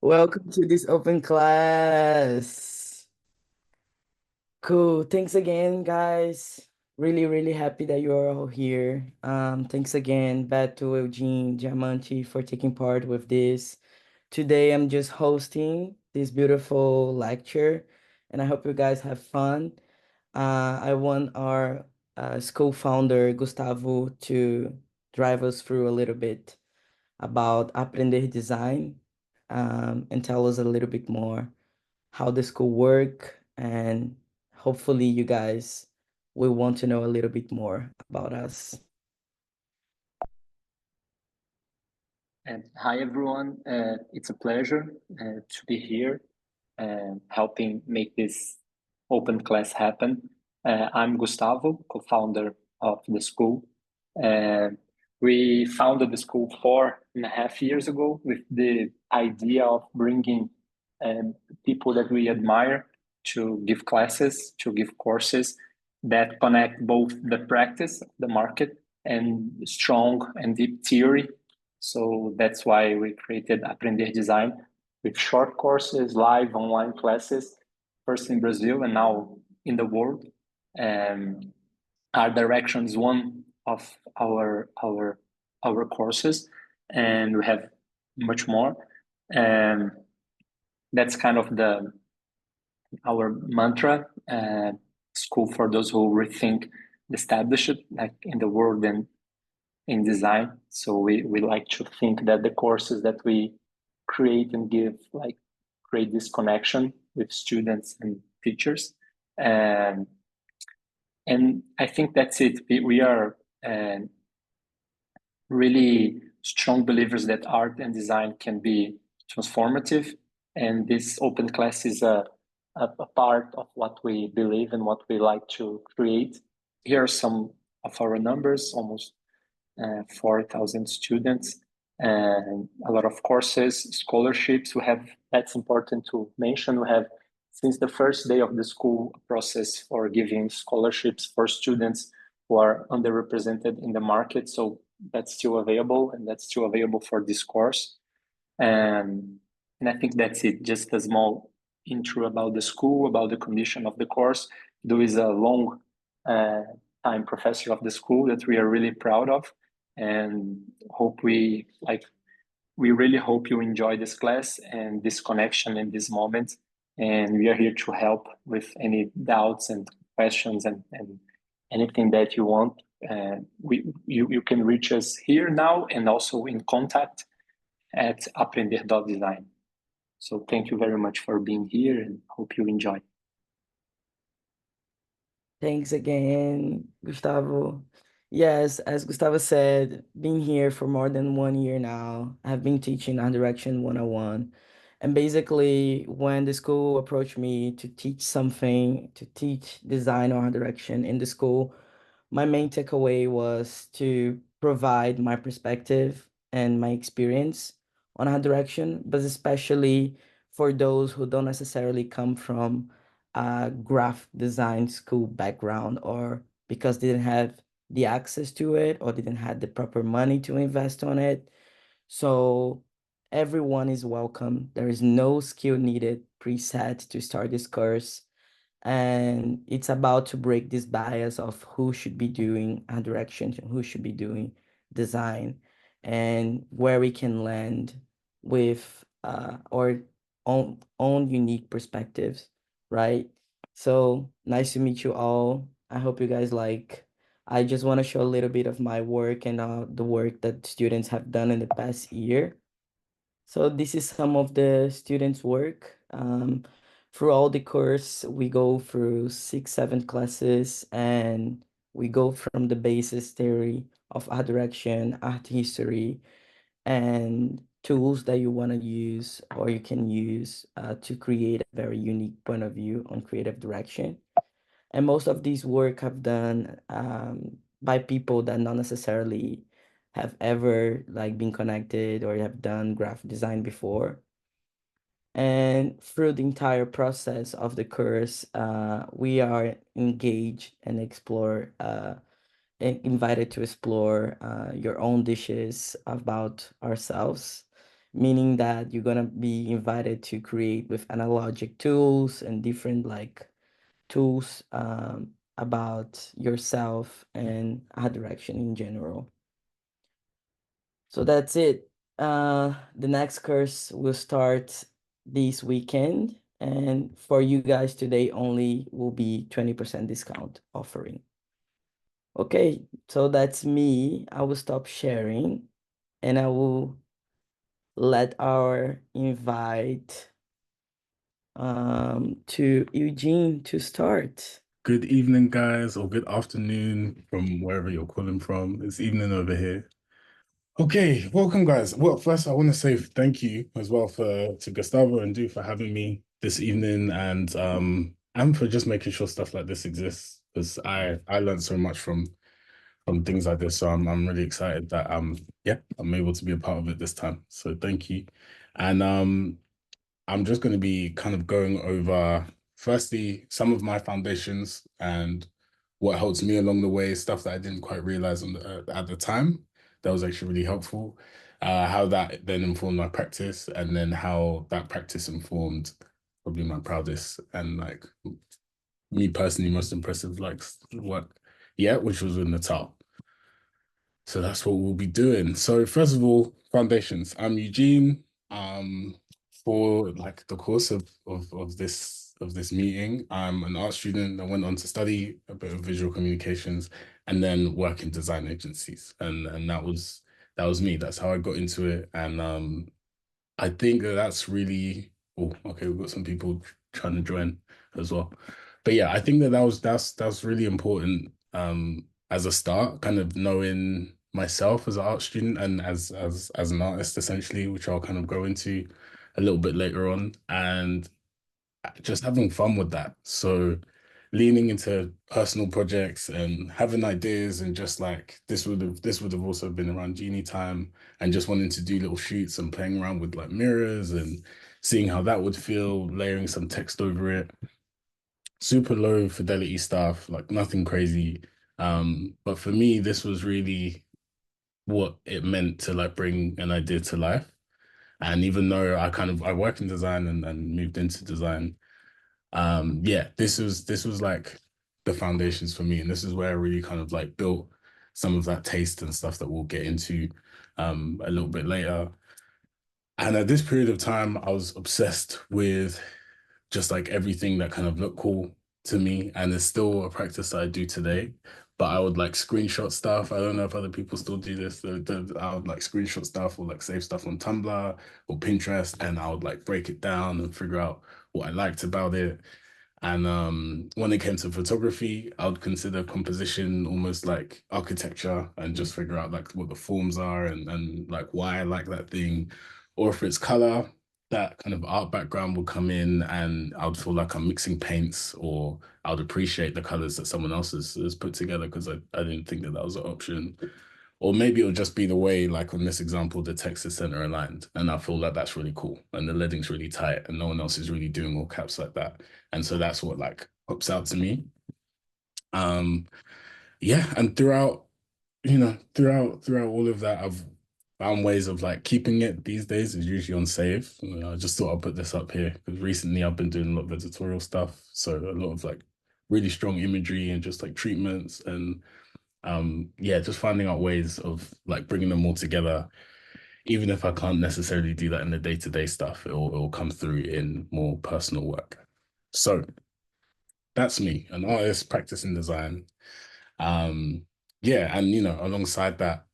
Welcome to this open class. Cool. Thanks again, guys. Really, really happy that you're all here. Thanks again, Beto, Eugene, Diamante, for taking part with this. Today, I'm just hosting this beautiful lecture, and I hope you guys have fun. I want our school founder, Gustavo, to drive us through a little bit about Aprender design, and tell us a little bit more how this could work. And hopefully, you guys will want to know a little bit more about us. And hi, everyone. It's a pleasure to be here helping make this open class happen. I'm Gustavo, co-founder of the school. Uh, we founded the school 4.5 years ago with the idea of bringing people that we admire to give classes, to give courses that connect both the practice, the market, and strong and deep theory. So that's why we created Aprender Design with short courses, live online classes, first in Brazil and now in the world. Art Direction is one of our courses, and we have much more. And that's kind of our mantra. School for those who rethink the established, like in the world and in design. So we like to think that the courses that we create and give like create this connection with students and teachers. And and I think that's it. We are really strong believers that art and design can be transformative. And this open class is a part of what we believe and what we like to create. Here are some of our numbers, almost 4,000 students and a lot of courses, scholarships. That's important to mention. We have, since the first day of the school, process for giving scholarships for students who are underrepresented in the market. So that's still available, and that's still available for this course. And I think that's it. Just a small intro about the school, about the condition of the course. There is a long time professor of the school that we are really proud of, and we really hope you enjoy this class and this connection in this moment. And we are here to help with any doubts and questions and anything that you want. You can reach us here now and also in contact at aprender.design. So thank you very much for being here and hope you enjoy. Thanks again, Gustavo. Yes, as Gustavo said, been here for more than 1 year now. I've been teaching Art Direction 101. And basically, when the school approached me to teach something, to teach design or Art Direction in the school, my main takeaway was to provide my perspective and my experience on Art Direction, but especially for those who don't necessarily come from a graphic design school background, or because they didn't have the access to it or didn't have the proper money to invest on it. So everyone is welcome. There is no skill needed preset to start this course. And it's about to break this bias of who should be doing a direction, who should be doing design, and where we can land with our own unique perspectives, right? So nice to meet you all. I hope you guys like. I just want to show a little bit of my work and the work that students have done in the past year. So this is some of the students' work. Through all the course, we go through 6, 7 classes, and we go from the basis theory of art direction, art history, and tools that you want to use or you can use to create a very unique point of view on creative direction. And most of these work have done by people that not necessarily have ever like been connected or have done graphic design before. And through the entire process of the course, we are engaged and explore, invited to explore your own dishes about ourselves. meaning that you're gonna be invited to create with analogic tools and different like tools about yourself and art direction in general. So that's it. The next course will start this weekend, and for you guys today only will be 20% discount offering. Okay, so that's me. I will stop sharing and I will let our invite to Eugene to start. Good evening, guys, or good afternoon from wherever you're calling from. It's evening over here. Okay, welcome, guys. Well, first, I want to say thank you as well to Gustavo and Du for having me this evening, and for just making sure stuff like this exists, because I learned so much from things like this. So I'm really excited that yeah, I'm able to be a part of it this time. So thank you, and I'm just going to be kind of going over, firstly, some of my foundations and what helps me along the way, stuff that I didn't quite realize at the time. That was actually really helpful. How that then informed my practice, and then how that practice informed probably my proudest and like me personally most impressive like work yet, which was with Nataal. So that's what we'll be doing. So first of all, foundations. I'm Eugene. For like the course of this meeting, I'm an art student that went on to study a bit of visual communications and then work in design agencies. And that was me. That's how I got into it. And I think that's really, oh, okay, we've got some people trying to join as well. But yeah, I think that's really important as a start, kind of knowing myself as an art student and as an artist essentially, which I'll kind of go into a little bit later on, and just having fun with that. So leaning into personal projects and having ideas, and just like this would have also been around uni time, and just wanting to do little shoots and playing around with like mirrors and seeing how that would feel, layering some text over it. Super low fidelity stuff, like nothing crazy. But for me, this was really what it meant to like bring an idea to life. And even though I work in design and moved into design, yeah, this was like the foundations for me, and this is where I really kind of like built some of that taste and stuff that we'll get into a little bit later. And at this period of time, I was obsessed with just like everything that kind of looked cool to me, and it's still a practice that I do today. But I would like screenshot stuff. I don't know if other people still do this. I would like screenshot stuff or like save stuff on Tumblr or Pinterest, and I would like break it down and figure out what I liked about it. And when it came to photography, I would consider composition almost like architecture, and just figure out like what the forms are, and like why I like that thing. Or if it's color, that kind of art background would come in, and I would feel like I'm mixing paints, or I would appreciate the colors that someone else has put together, because I didn't think that that was an option. Or maybe it'll just be the way, like on this example, the text is center aligned, and I feel like that's really cool, and the leading's really tight, and no one else is really doing all caps like that. And so that's what like pops out to me. Um, yeah, and throughout all of that, I've found ways of like keeping it these days is usually on save. I just thought I'd put this up here because recently I've been doing a lot of editorial stuff, so a lot of like really strong imagery and just like treatments, and yeah, just finding out ways of like bringing them all together. Even if I can't necessarily do that in the day-to-day stuff, it'll come through in more personal work. So that's me, an artist practicing design. Um, yeah, and alongside that,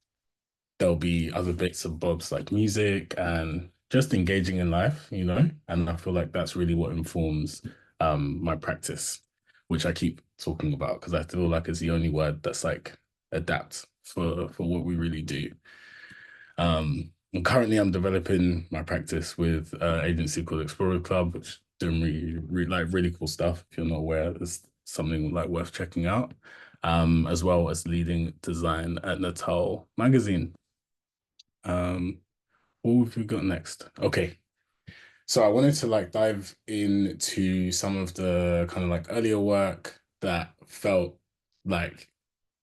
there'll be other bits of bobs like music and just engaging in life. And I feel like that's really what informs my practice, which I keep talking about because I feel like it's the only word that's like adapt for what we really do. And currently I'm developing my practice with an agency called Explorer Club, which is doing really cool stuff. If you're not aware, it's something like worth checking out. As well as leading design at Nataal Magazine. What have we got next? Okay. So I wanted to like dive into some of the kind of like earlier work that felt like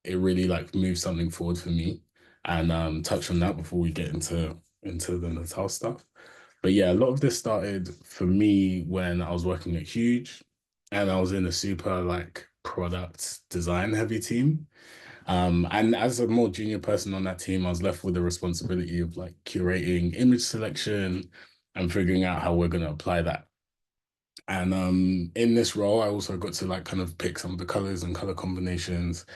it really like moved something forward for me, and touch on that before we get into into the Nataal stuff. But yeah, a lot of this started for me when I was working at Huge, and I was in a super like product design heavy team. And as a more junior person on that team, I was left with the responsibility of like curating image selection and figuring out how we're going to apply that. And in this role, I also got to like kind of pick some of the colors and color combinations.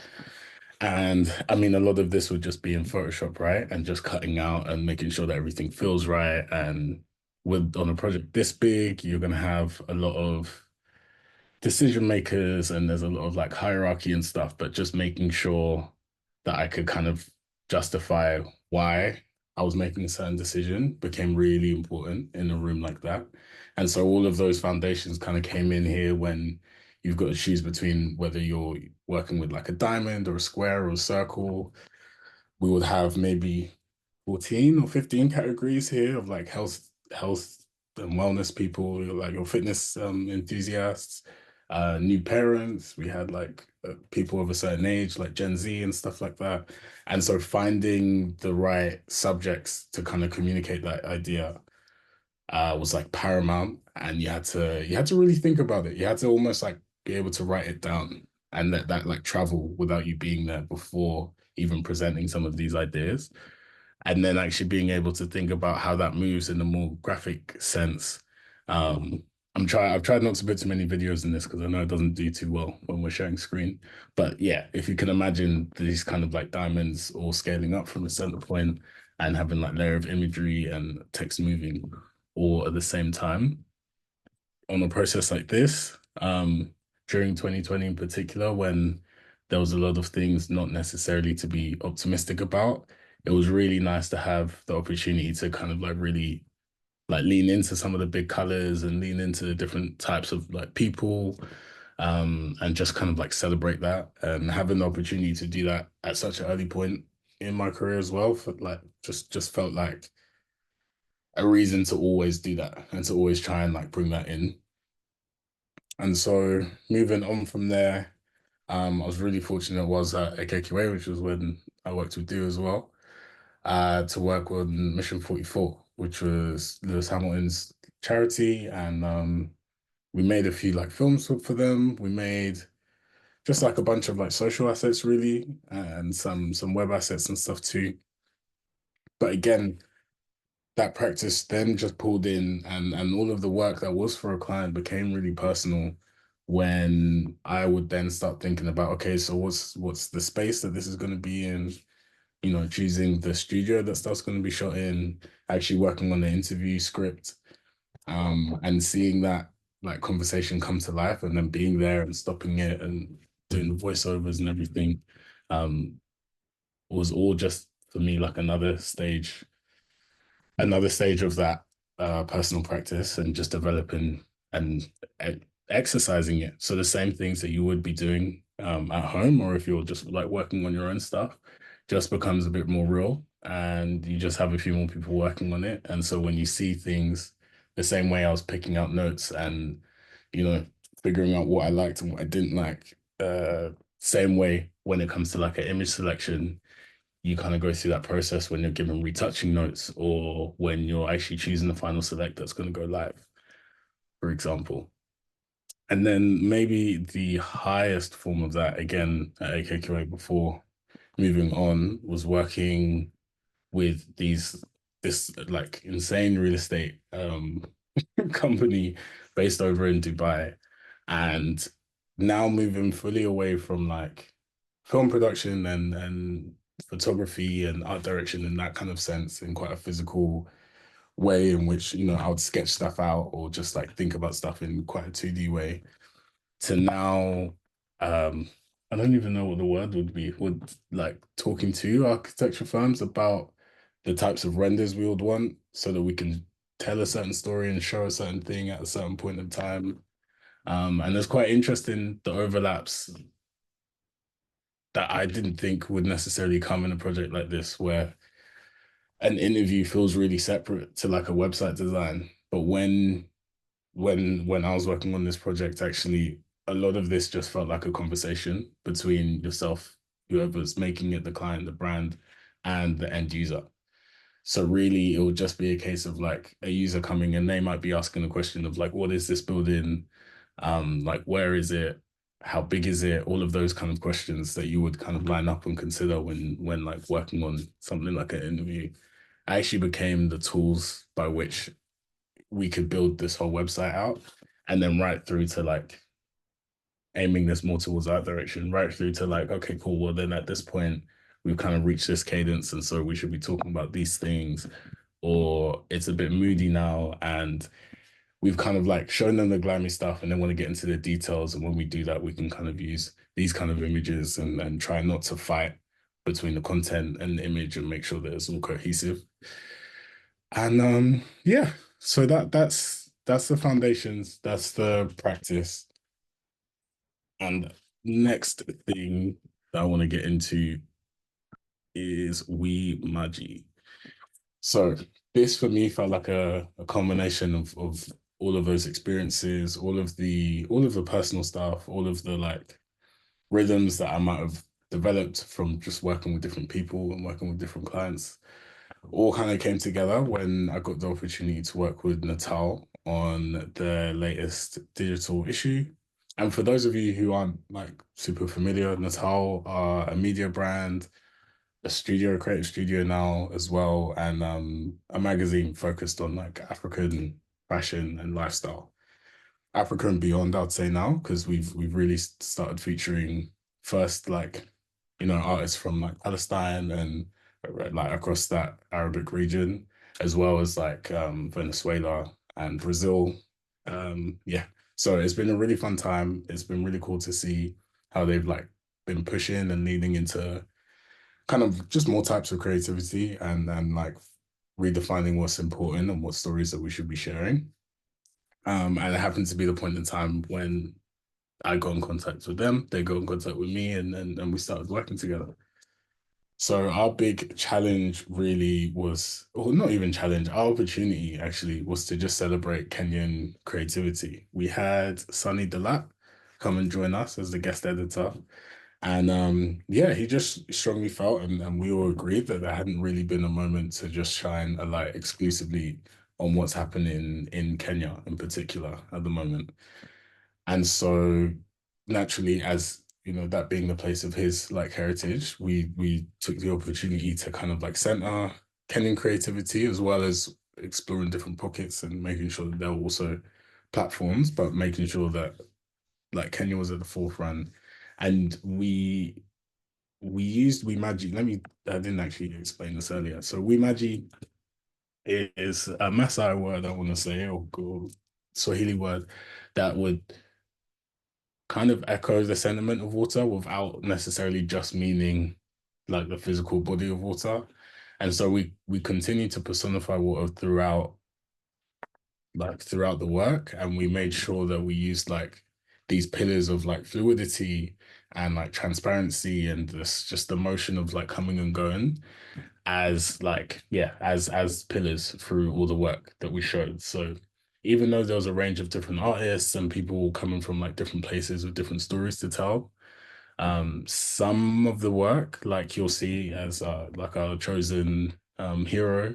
And I mean, a lot of this would just be in Photoshop, right? And just cutting out and making sure that everything feels right. And with on a project this big, you're going to have a lot of decision makers and there's a lot of like hierarchy and stuff, but just making sure that I could kind of justify why I was making a certain decision became really important in a room like that. And so all of those foundations kind of came in here when you've got to choose between whether you're working with like a diamond or a square or a circle. We would have maybe 14 or 15 categories here of like health and wellness people, like your fitness enthusiasts, new parents. We had like people of a certain age, like Gen Z and stuff like that. And so finding the right subjects to kind of communicate that idea was like paramount. And you had to really think about it. You had to almost like be able to write it down and let that like travel without you being there before even presenting some of these ideas and then actually being able to think about how that moves in a more graphic sense. Um, I've tried not to put too many videos in this because I know it doesn't do too well when we're sharing screen. But yeah, if you can imagine these kind of like diamonds all scaling up from the center point and having like layer of imagery and text moving all at the same time on a process like this, during 2020 in particular, when there was a lot of things not necessarily to be optimistic about, it was really nice to have the opportunity to kind of like really like lean into some of the big colors and lean into the different types of like people, and just kind of like celebrate that and having the opportunity to do that at such an early point in my career as well, for like just felt like a reason to always do that and to always try and like bring that in. And so moving on from there, I was really fortunate was at AKQA, which was when I worked with Du as well, to work on Mission 44, which was Lewis Hamilton's charity. And we made a few like films for them. We made just like a bunch of like social assets really, and some web assets and stuff too. But again, that practice then just pulled in and all of the work that was for a client became really personal when I would then start thinking about, okay, so what's the space that this is going to be in, choosing the studio that stuff's going to be shot in, actually working on the interview script, and seeing that like conversation come to life and then being there and stopping it and doing the voiceovers and everything, um, was all just for me like another stage of that personal practice and just developing and exercising it. So the same things that you would be doing at home, or if you're just like working on your own stuff, just becomes a bit more real and you just have a few more people working on it. And so when you see things the same way I was picking out notes and, you know, figuring out what I liked and what I didn't like, same way when it comes to like an image selection, you kind of go through that process when you're given retouching notes or when you're actually choosing the final select that's going to go live, for example. And then maybe the highest form of that, again, at AKQA before moving on, was working with this like insane real estate company based over in Dubai. And now moving fully away from like film production and photography and art direction in that kind of sense, in quite a physical way in which, I would sketch stuff out or just like think about stuff in quite a 2D way, to now, um, I don't even know what the word would like talking to architecture firms about the types of renders we would want so that we can tell a certain story and show a certain thing at a certain point in time. And it's quite interesting the overlaps that I didn't think would necessarily come in a project like this, where an interview feels really separate to like a website design. But when I was working on this project, actually, a lot of this just felt like a conversation between yourself, whoever's making it, the client, the brand, and the end user. So really, it will just be a case of like a user coming and they might be asking a question of like, what is this building? Like, where is it? How big is it? All of those kind of questions that you would kind of line up and consider when like working on something like an interview. Actually became the tools by which we could build this whole website out, and then right through to like aiming this more towards art direction, right through to like, okay, cool. Well, then at this point, we've kind of reached this cadence, and so we should be talking about these things, or it's a bit moody now, and we've kind of like shown them the glammy stuff and then want to get into the details. And when we do that, we can kind of use these kind of images and try not to fight between the content and the image and make sure that it's all cohesive. And yeah, so that's the foundations, that's the practice. And next thing that I want to get into is We Magi. So this for me felt like a combination of all of those experiences, all of the personal stuff, all of the like rhythms that I might have developed from just working with different people and working with different clients, all kind of came together when I got the opportunity to work with Nataal on their latest digital issue. And for those of you who aren't like super familiar, Nataal are a media brand, a studio, a creative studio now as well, and a magazine focused on like African fashion and lifestyle. Africa and beyond, I'd say now, because we've really started featuring first like, you know, artists from like Palestine and like across that Arabic region, as well as like Venezuela and Brazil. Yeah. So it's been a really fun time. It's been really cool to see how they've like been pushing and leaning into kind of just more types of creativity and like redefining what's important and what stories that we should be sharing. And it happened to be the point in time when I got in contact with them, they got in contact with me, and we started working together. So our big challenge really was, or not even challenge, our opportunity actually was to just celebrate Kenyan creativity. We had Sunny Delat come and join us as the guest editor. And yeah, he just strongly felt, and we all agreed that there hadn't really been a moment to just shine a light exclusively on what's happening in Kenya in particular at the moment. And so naturally, as you know, that being the place of his like heritage, we took the opportunity to kind of like center Kenyan creativity as well as exploring different pockets and making sure that there were also platforms, but making sure that like Kenya was at the forefront. And we used Wemaji. I didn't actually explain this earlier. So Wemaji is a Maasai word, I want to say, or Swahili word that would kind of echo the sentiment of water without necessarily just meaning like the physical body of water. And so we continue to personify water throughout the work, and we made sure that we used like these pillars of like fluidity and like transparency and this just the motion of like coming and going as like yeah as pillars through all the work that we showed. So even though there was a range of different artists and people coming from like different places with different stories to tell, some of the work like you'll see as like our chosen hero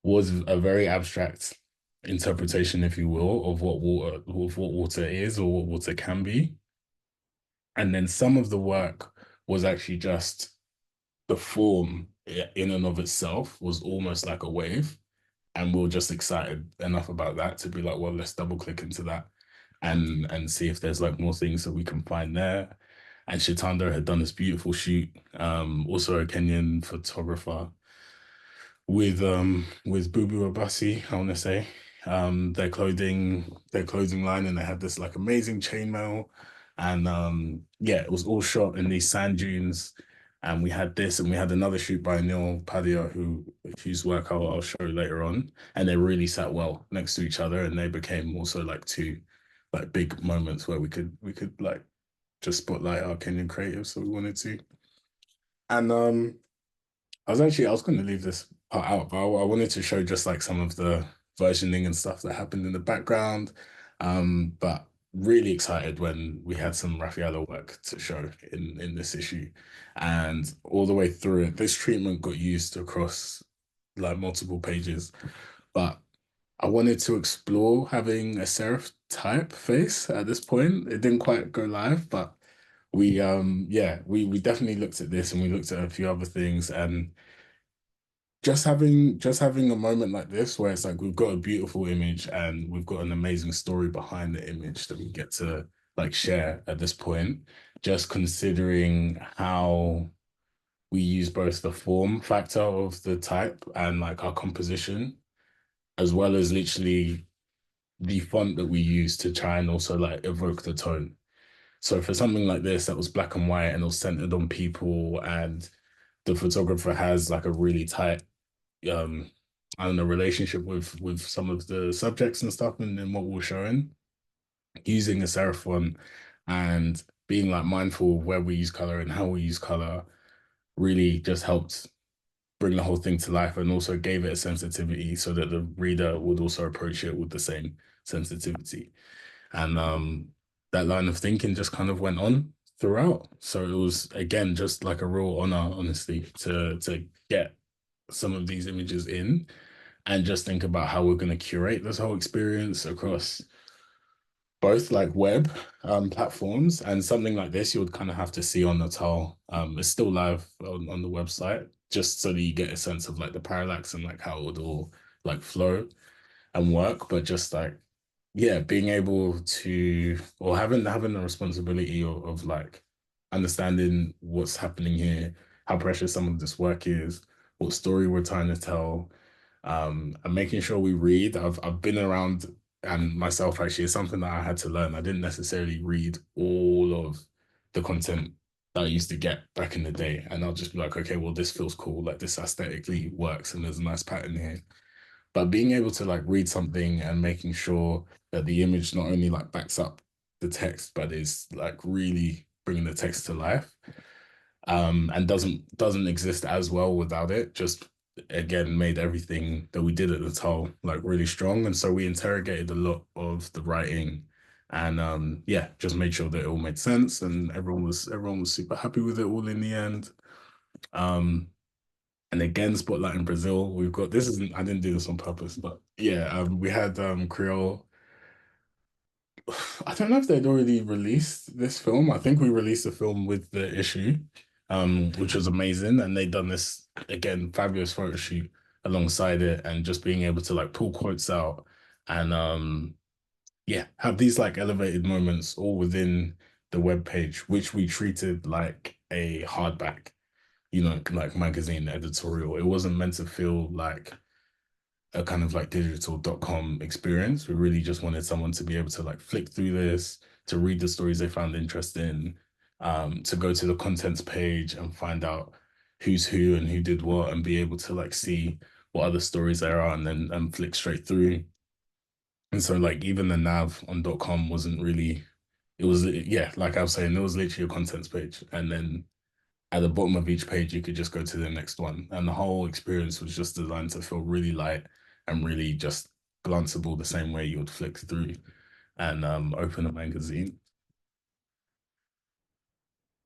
was a very abstract interpretation, if you will, of what water is or what water can be. And then some of the work was actually just the form in and of itself was almost like a wave. And we are just excited enough about that to be like, well, let's double click into that and see if there's like more things that we can find there. And Shitando had done this beautiful shoot, also a Kenyan photographer with Bubu Abasi, I want to say. Their clothing line, and they had this like amazing chainmail. And yeah, it was all shot in these sand dunes. And we had this, and we had another shoot by Neil Padia, whose work I'll show later on. And they really sat well next to each other, and they became also like two like big moments where we could like just spotlight our Kenyan creatives, so we wanted to. And I was going to leave this part out, but I wanted to show just like some of the versioning and stuff that happened in the background. But really excited when we had some Raffaello work to show in this issue, and all the way through it, this treatment got used across like multiple pages. But I wanted to explore having a serif type face at this point. It didn't quite go live, but we yeah, we definitely looked at this, and we looked at a few other things, and just having a moment like this where it's like we've got a beautiful image and we've got an amazing story behind the image that we get to like share at this point, just considering how we use both the form factor of the type and like our composition, as well as literally the font that we use to try and also like evoke the tone. So for something like this that was black and white and it was centered on people, and the photographer has like a really tight um I don't know, relationship with some of the subjects and stuff, and then what we're showing, using a serif font and being like mindful of where we use color and how we use color really just helped bring the whole thing to life, and also gave it a sensitivity so that the reader would also approach it with the same sensitivity. And that line of thinking just kind of went on throughout. So it was again just like a real honor, honestly, to get some of these images in and just think about how we're going to curate this whole experience across both like web platforms, and something like this you would kind of have to see on Nataal. It's still live on the website, just so that you get a sense of like the parallax and like how it would all like flow and work. But just like, yeah, being able to, or having the responsibility of like understanding what's happening here, how precious some of this work is, what story we're trying to tell, and making sure we read. I've been around, and myself actually is something that I had to learn. I didn't necessarily read all of the content that I used to get back in the day, and I'll just be like, okay, well, this feels cool, like this aesthetically works, and there's a nice pattern here. But being able to like read something and making sure that the image not only like backs up the text, but is like really bringing the text to life, and doesn't exist as well without it, just again made everything that we did at the Toll like really strong. And so we interrogated a lot of the writing, and yeah, just made sure that it all made sense, and everyone was super happy with it all in the end. um and again, spotlight in Brazil, we've got, this isn't, I didn't do this on purpose, but yeah, we had Creole. I don't know if they'd already released this film. I think we released the film with the issue, which was amazing. And they'd done this, again, fabulous photo shoot alongside it, and just being able to like pull quotes out and yeah, have these like elevated moments all within the web page, which we treated like a hardback, you know, like magazine editorial. It wasn't meant to feel like a kind of like digital.com experience. We really just wanted someone to be able to like flick through this, to read the stories they found interesting, to go to the contents page and find out who's who and who did what, and be able to like see what other stories there are, and then flick straight through. And so like even the nav on .com wasn't really, it was, yeah, like I was saying, it was literally a contents page, and then at the bottom of each page, you could just go to the next one. And the whole experience was just designed to feel really light and really just glanceable, the same way you would flick through and open a magazine.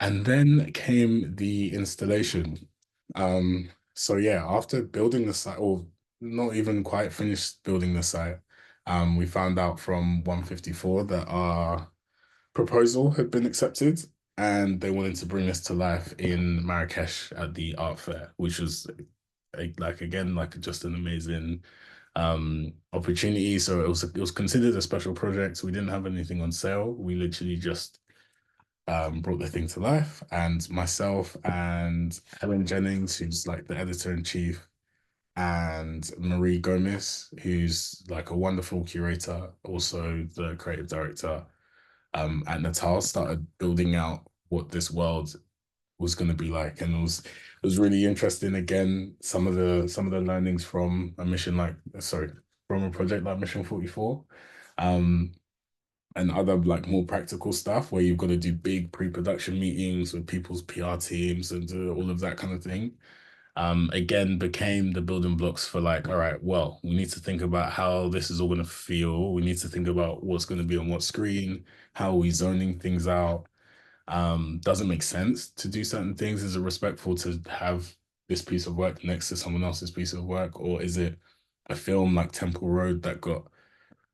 And then came the installation. So yeah, after building the site, or not even quite finished building the site, we found out from 154 that our proposal had been accepted, and they wanted to bring us to life in Marrakesh at the art fair, which was like again like just an amazing opportunity. So it was considered a special project. We didn't have anything on sale. We literally just brought the thing to life, and myself and Helen Jennings, who's like the editor-in-chief, and Marie Gomez, who's like a wonderful curator, also the creative director at Nataal, started building out what this world was going to be like. And it was really interesting. Again, some of the learnings from a mission like, sorry, from a project like Mission 44, um, and other like more practical stuff where you've got to do big pre-production meetings with people's PR teams and do all of that kind of thing. Again, became the building blocks for like, all right, well, we need to think about how this is all going to feel. We need to think about what's going to be on what screen, how are we zoning things out. Doesn't make sense to do certain things. Is it respectful to have this piece of work next to someone else's piece of work, or is it a film like Temple Road that got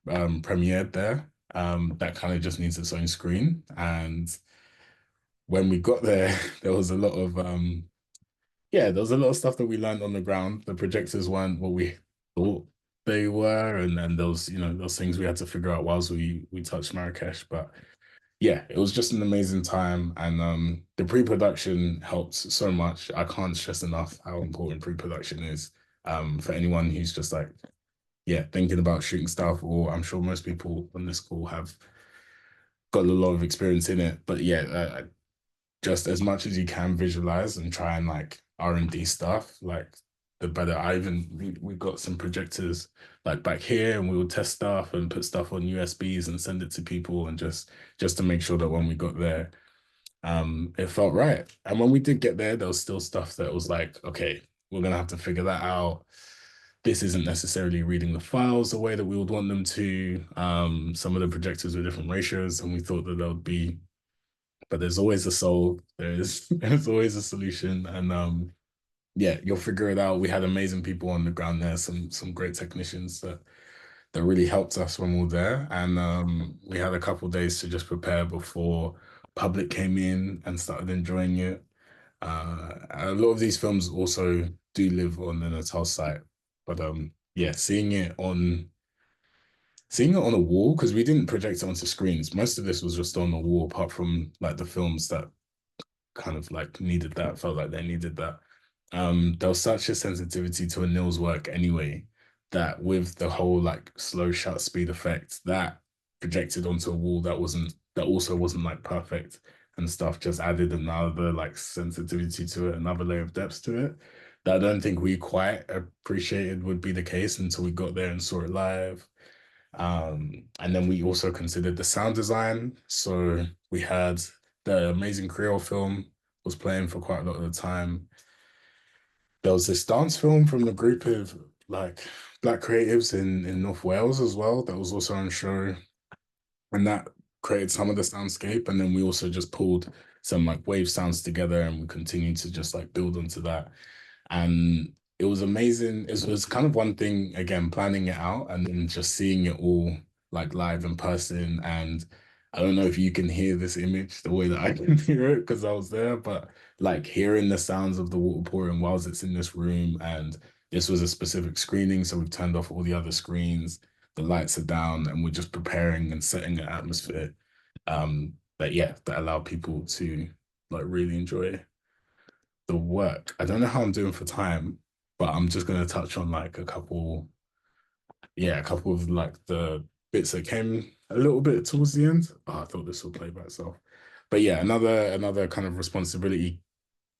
premiered there that kind of just needs its own screen? And when we got there, there was a lot of yeah, there was a lot of stuff that we learned on the ground. The projectors weren't what we thought they were, and then those, you know, those things we had to figure out whilst we touched Marrakesh. But yeah, it was just an amazing time, and the pre-production helped so much. I can't stress enough how important pre-production is for anyone who's just like, yeah, thinking about shooting stuff, or I'm sure most people on this call have got a lot of experience in it. But yeah, just as much as you can visualize and try and like R&D stuff, like the better. We got some projectors like back here, and we would test stuff and put stuff on USBs and send it to people, and just to make sure that when we got there, it felt right. And when we did get there, there was still stuff that was like, okay, we're gonna have to figure that out. This isn't necessarily reading the files the way that we would want them to. Some of the projectors were different ratios, and we thought that there would be, but there's always a solve. There's always a solution, and yeah, you'll figure it out. We had amazing people on the ground there, some great technicians that really helped us when we were there, and we had a couple of days to just prepare before public came in and started enjoying it. A lot of these films also do live on the Nataal site, but yeah, seeing it on a wall, because we didn't project it onto screens. Most of this was just on the wall, apart from like the films that kind of like needed that, felt like they needed that. There was such a sensitivity to Anil's work anyway, that with the whole like slow shut speed effect that projected onto a wall that also wasn't like perfect and stuff, just added another like sensitivity to it, another layer of depth to it that I don't think we quite appreciated would be the case until we got there and saw it live. And then we also considered the sound design. So we had the Amazing Creole film was playing for quite a lot of the time. There was this dance film from the group of like Black creatives in North Wales as well that was also on show, and that created some of the soundscape. And then we also just pulled some like wave sounds together, and we continued to just like build onto that. And it was amazing. It was kind of one thing, again, planning it out and then just seeing it all like live in person. And I don't know if you can hear this image the way that I can hear it because I was there, but like hearing the sounds of the water pouring whilst it's in this room. And this was a specific screening, so we've turned off all the other screens. The lights are down, and we're just preparing and setting an atmosphere. That yeah, that allow people to like really enjoy the work. I don't know how I'm doing for time, but I'm just gonna touch on like a couple of like the bits that came a little bit towards the end. Oh, I thought this would play by itself. But yeah, another kind of responsibility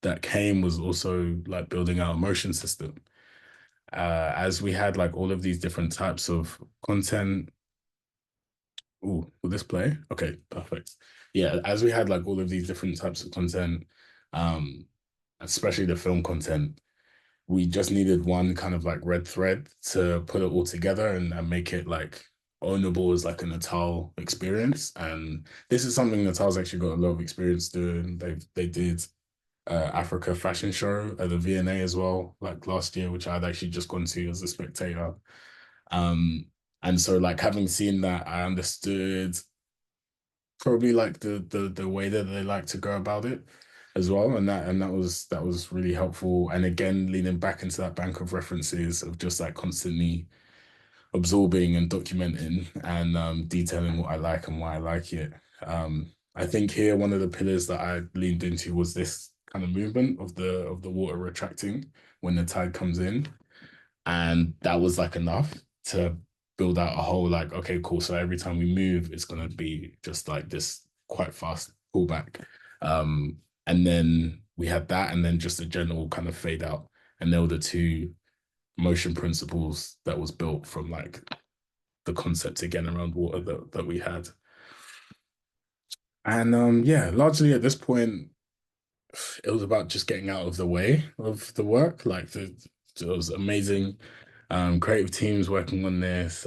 that came was also like building our motion system. As we had like all of these different types of content. Oh, will this play? Okay, perfect. Yeah, as we had like all of these different types of content, um, especially the film content, we just needed one kind of like red thread to put it all together and make it like ownable as like a Nataal experience. And this is something Nataal's actually got a lot of experience doing. They did Africa fashion show at the V&A as well, like last year, which I'd actually just gone to as a spectator. Um, and so like having seen that, I understood probably like the way that they like to go about it as well, and that was really helpful. And again, leaning back into that bank of references of just like constantly absorbing and documenting and detailing what I like and why I like it. I think here one of the pillars that I leaned into was this kind of movement of the water retracting when the tide comes in, and that was like enough to build out a whole like, okay, cool, so every time we move it's going to be just like this quite fast pullback. And then we had that, and then just a general kind of fade out, and there were the two motion principles that was built from like the concept again around water that we had. And yeah, largely at this point it was about just getting out of the way of the work. Like it was amazing creative teams working on this.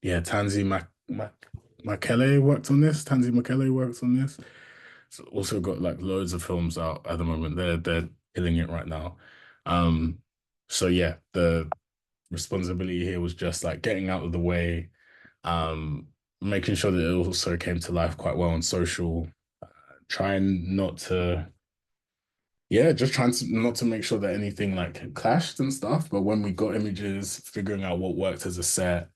Yeah, Makele worked on this. Tanzi Makele worked on this. It's also got like loads of films out at the moment. They're killing it right now. So yeah, the responsibility here was just like getting out of the way, um, making sure that it also came to life quite well on social, trying not to, yeah, just trying to not to make sure that anything like clashed and stuff. But when we got images, figuring out what worked as a set,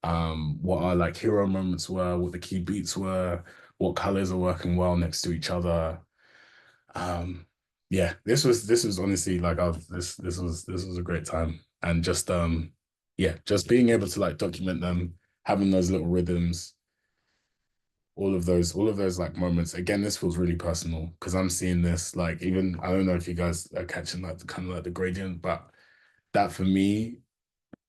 what our like hero moments were, what the key beats were, what colors are working well next to each other. Um, yeah, this was honestly like this was a great time. And just yeah, just being able to like document them, having those little rhythms, all of those like moments. Again, this feels really personal because I'm seeing this like even I don't know if you guys are catching like the kind of like the gradient, but that for me,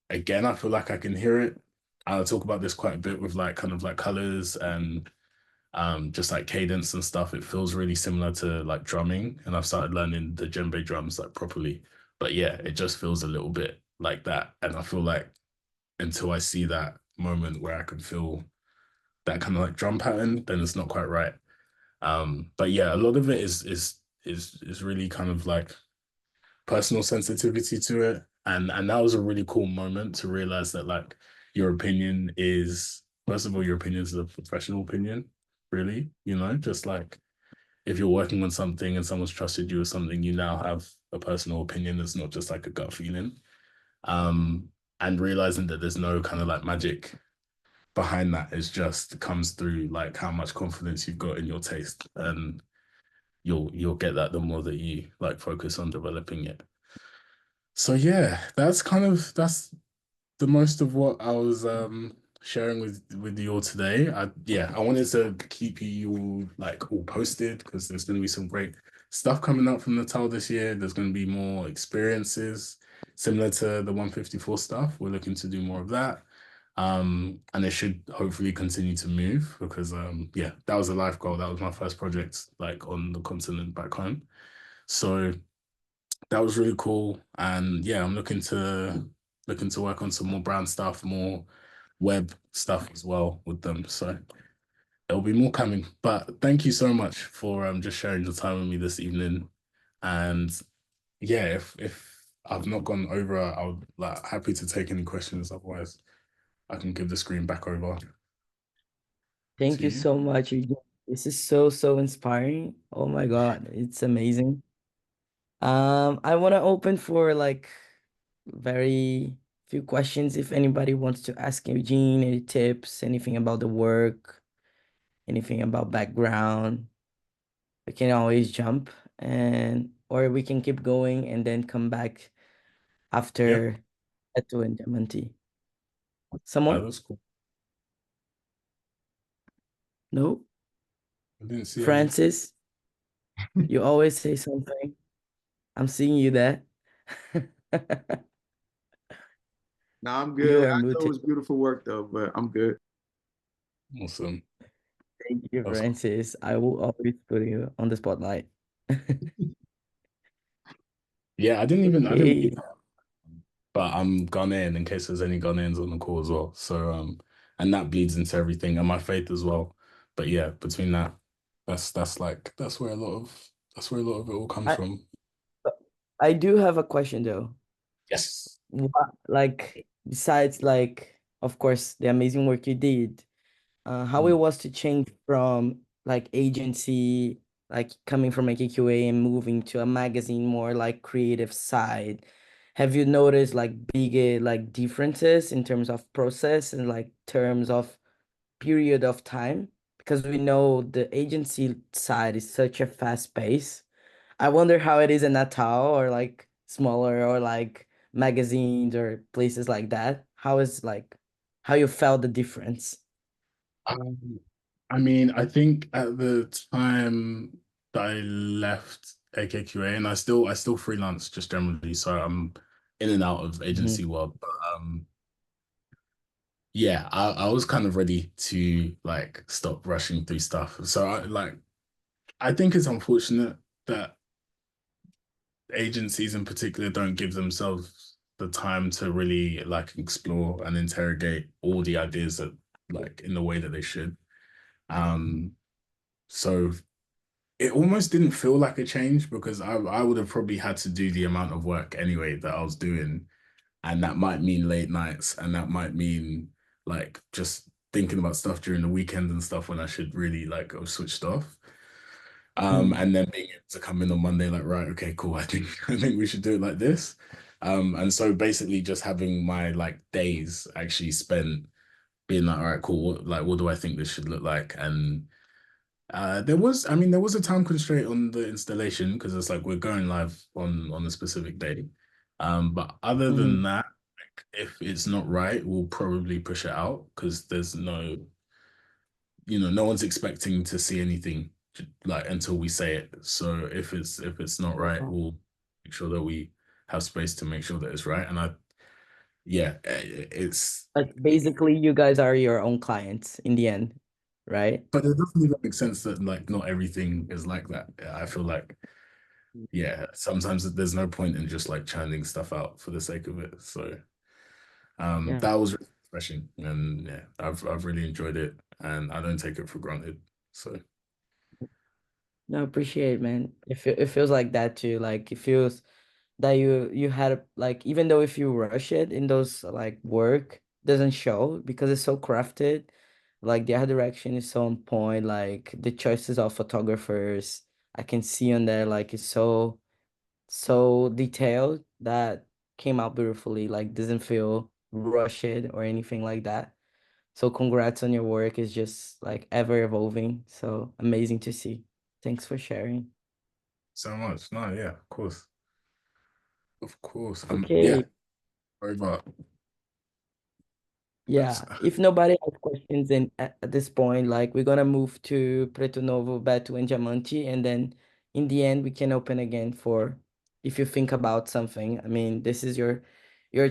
again, I feel like I can hear it. I'll talk about this quite a bit with like kind of like colors and just like cadence and stuff. It feels really similar to like drumming, and I've started learning the djembe drums like properly. But yeah, it just feels a little bit like that, and I feel like until I see that moment where I can feel that kind of like drum pattern, then it's not quite right. But yeah, a lot of it is really kind of like personal sensitivity to it, and that was a really cool moment to realize that like your opinion is first of all your opinion is a professional opinion, really, just like if you're working on something and someone's trusted you with something, you now have a personal opinion that's not just like a gut feeling. um and realizing that there's no kind of like magic behind that is just comes through like how much confidence you've got in your taste, and you'll get that the more that you like focus on developing it. So yeah, that's the most of what I was sharing with you all today. I wanted to keep you all like all posted because there's going to be some great stuff coming out from Natal this year. There's going to be more experiences similar to the 154 stuff. We're looking to do more of that. And it should hopefully continue to move because yeah, that was a life goal. That was my first project like on the continent back home. So that was really cool. And yeah, I'm looking to work on some more brand stuff, more web stuff as well with them. So there'll be more coming. But thank you so much for just sharing the time with me this evening. And yeah, if I've not gone over, I'll like happy to take any questions. Otherwise, I can give the screen back over Thank to you you. so much, Eugene. This is so, so inspiring. Oh my God, it's amazing. I want to open for like very few questions if anybody wants to ask Eugene any tips, anything about the work, anything about background. We can always jump and or we can keep going and then come back Yeah, after Beto and Diamante. Someone? that's cool. No? I didn't see any. Francis, you always say something. I'm seeing you there. No, I'm You good. are I know it muted. was beautiful work though, but I'm good. Awesome. Thank you, That's cool. Francis. I will always put you on the spotlight. Yeah, I didn't Okay. but I'm Ghanaian in case there's any Ghanaians on the call as well. So and that bleeds into everything and my faith as well. But yeah, between that, that's where a lot of it all comes I from. I do have a question though. Yes. What, like besides like of course the amazing work you did, how it Mm. was to change from like agency, like coming from AKQA and moving to a magazine more like creative side. Have you noticed like big like differences in terms of process and like terms of period of time? Because we know the agency side is such a fast pace. I wonder how it is in Natal or like smaller or like magazines or places like that. How is like how you felt the difference? Um, I mean, I think at the time that I left AKQA, and I still freelance just generally, so I'm in and out of Mhm. agency world. But yeah, I was kind of ready to like stop rushing through stuff. So I think it's unfortunate that agencies in particular don't give themselves the time to really like explore and interrogate all the ideas that like in the way that they should. Um, so it almost didn't feel like a change because I would have probably had to do the amount of work anyway that I was doing. And that might mean late nights, and that might mean like just thinking about stuff during the weekend and stuff when I should really like go switched off. And then being able to come in on Monday, like, right, okay, cool. I think we should do it like this. And so basically just having my like days actually spent being like, all right, cool, what do I think this should look like? And there was a time constraint on the installation because it's like we're going live on a specific day. But other than Mhm. that, like, if it's not right, we'll probably push it out because there's no one's expecting to see anything like until we say it. So if it's not right, Yeah. we'll make sure that we have space to make sure that it's right. And yeah, it's Like basically you guys are your own clients in the end, right? but it doesn't even make sense that like not everything is like that. I feel like yeah, sometimes there's no point in just like churning stuff out for the sake of it. So Yeah. that was really refreshing, and yeah, I've really enjoyed it, and I don't take it for granted. So No, appreciate, man. It feels like that too. Like it feels that you had like even though if you rush it in those like work doesn't show because it's so crafted. Like the art direction is so on point. Like the choices of photographers I can see on there like it's so detailed that came out beautifully. Like doesn't feel rushed or anything like that. So congrats on your work. It's just like ever evolving. So amazing to see. Thanks for sharing. so much. No, yeah, of course. Yeah, Okay. over. Yeah. If nobody has questions in at this point, like we're gonna move to Preto Novo, Beto, and Diamante, and then in the end we can open again for if you think about something. I mean, this is your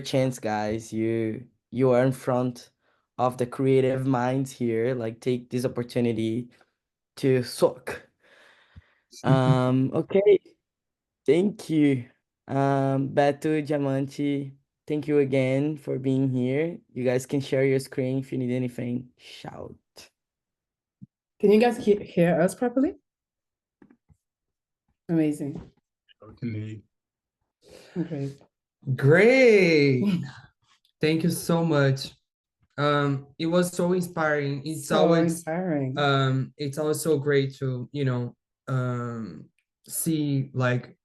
chance, guys. You are in front of the creative minds here. Like take this opportunity to soak. Okay. Thank you. Beto, Diamante, thank you again for being here. You guys can share your screen if you need anything. Shout. Can you guys hear us properly? Amazing. Great. Great. Thank you so much. It was so inspiring. It's So always inspiring. it's also great to, see like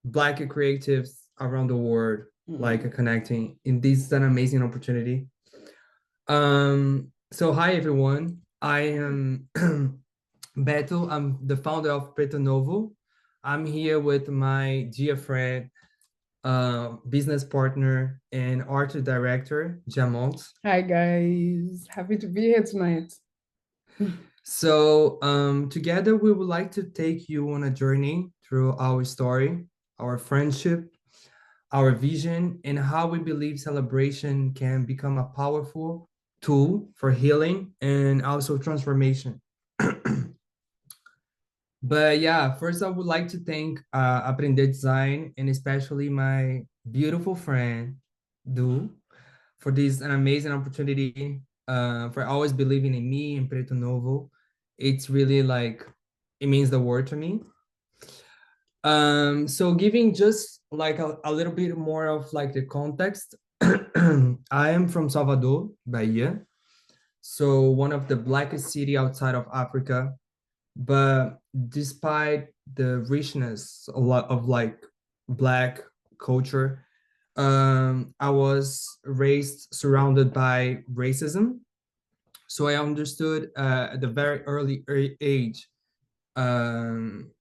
Black creatives around the world like connecting. And this is an amazing opportunity. So hi everyone. I am Beto. I'm the founder of Preto Novo. I'm here with my dear friend, business partner, and art director, Jamont. Hi guys, happy to be here tonight. So together we would like to take you on a journey through our story, our friendship, our vision, and how we believe celebration can become a powerful tool for healing and also transformation. But yeah, first I would like to thank Aprender Design and especially my beautiful friend, Du, for this an amazing opportunity, for always believing in me and Preto Novo. It's really like, it means the world to me. So giving just like a little bit more of like the context, I am from Salvador, Bahia. So one of the blackest city outside of Africa, but despite the richness a lot of like Black culture, I was raised surrounded by racism. So I understood at the very early age, um,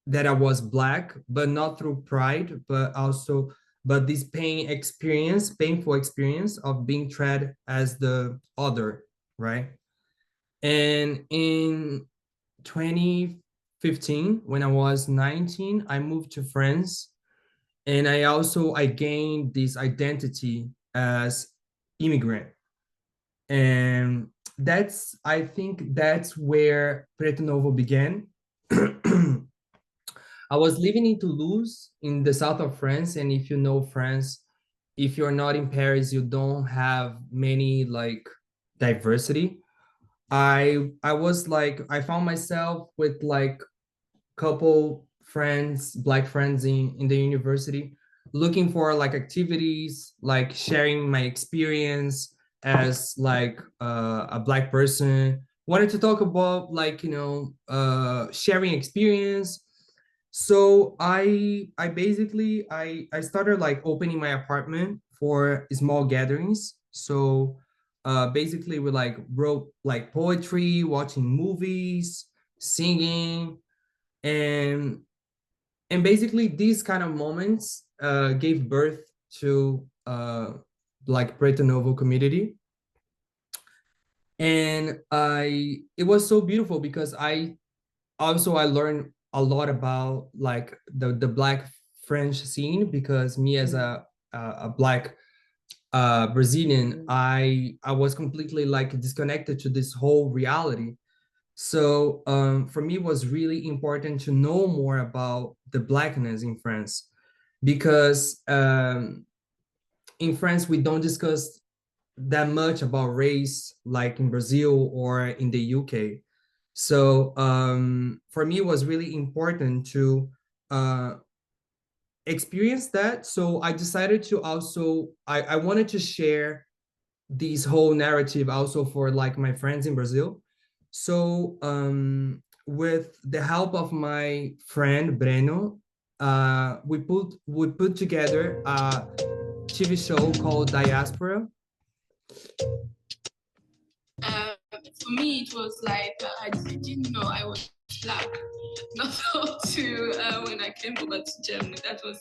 that I was Black, but not through pride, but also, but this painful experience of being treated as the other, right? And in 2015, when I was 19, I moved to France, and I gained this identity as immigrant. And I think that's where Preto Novo began. I was living in Toulouse in the south of France, and if you know France, if you're not in Paris, you don't have many like diversity. I was like, I found myself with like couple friends, black friends in the university, looking for like activities, like sharing my experience as like a black person. Wanted to talk about like, you know, sharing experience. So I basically I started like opening my apartment for small gatherings. So basically we like wrote like poetry, watching movies, singing, and basically these kind of moments gave birth to like Preto Novo community. And it was so beautiful because I learned a lot about like the black French scene, because me as a black Brazilian, I was completely like disconnected to this whole reality. So for me, it was really important to know more about the blackness in France, because in France we don't discuss that much about race like in Brazil or in the UK. So for me, it was really important to uh, experience that. So I decided to also I wanted to share this whole narrative also for like my friends in Brazil. So with the help of my friend Breno, we put together a TV show called Diaspora. For me, it was like I didn't know I was black. Not up to when I came over to Germany. That was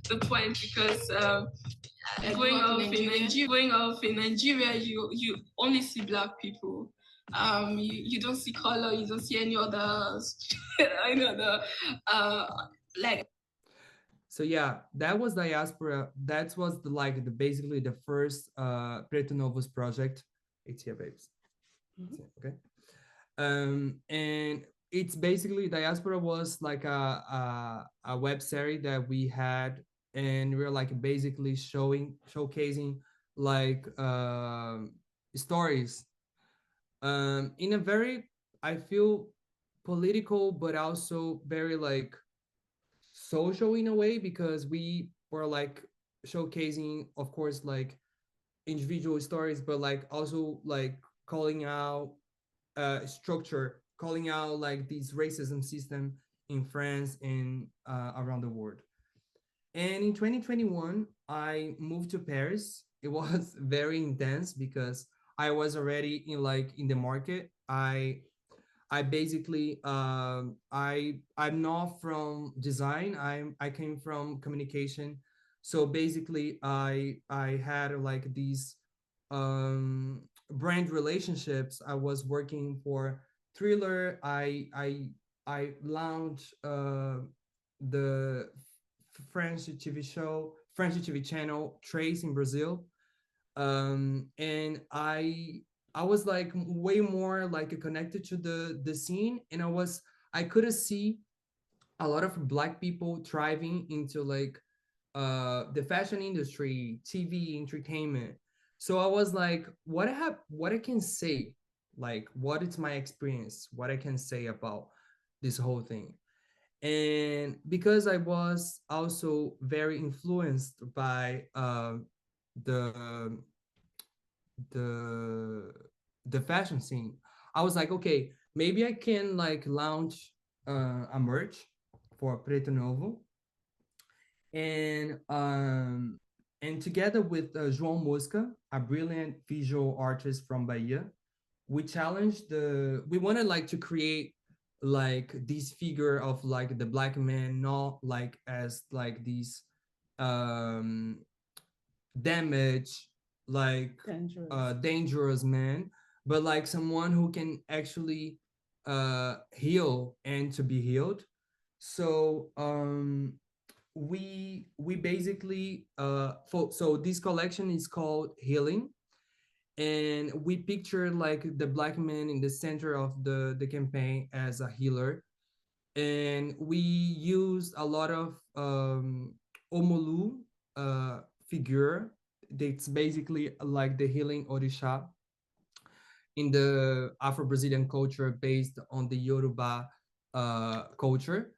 the point, because growing up in Nigeria, you only see black people. You don't see color. You don't see any other any other like. So yeah, that was Diaspora. That was the like the basically the first Preto Novos project. It's here, babes. Okay. And it's basically Diaspora was like a web series that we had, and we are like basically showcasing like stories in a very, I feel, political but also very like social in a way, because we were like showcasing, of course, like individual stories, but like also like calling out structure, calling out like this racism system in France and around the world. And in 2021, I moved to Paris. It was very intense because I was already in like in the market. I basically I'm not from design. I came from communication. So basically I had like these brand relationships. I was working for Thriller. I launched the French TV show, French TV channel Trace in Brazil. And I was like way more like connected to the scene, and I could see a lot of black people thriving into like the fashion industry, TV, entertainment. So I was like, what I can say, like what is my experience, what I can say about this whole thing. And because I was also very influenced by the the the fashion scene, I was like, okay, maybe I can like launch a merch for Preto Novo, and together with João Mosca, a brilliant visual artist from Bahia, we wanted like to create like this figure of like the black man, not like as like these um damaged, like dangerous man, but like someone who can actually heal and to be healed. So we basically so this collection is called Healing, and we picture like the black man in the center of the campaign as a healer. And we used a lot of omolu figure. That's basically like the healing orisha. in the Afro-Brazilian culture based on the Yoruba culture.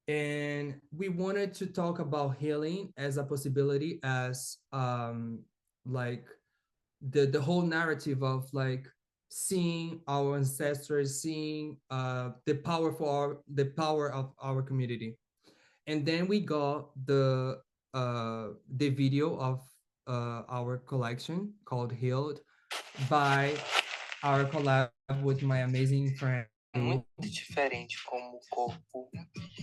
And we wanted to talk about healing as a possibility, as like the whole narrative of like seeing our ancestors, seeing the power of our community. And then we got the video of our collection called Healed by our collab with my amazing friend. Muito diferente como o corpo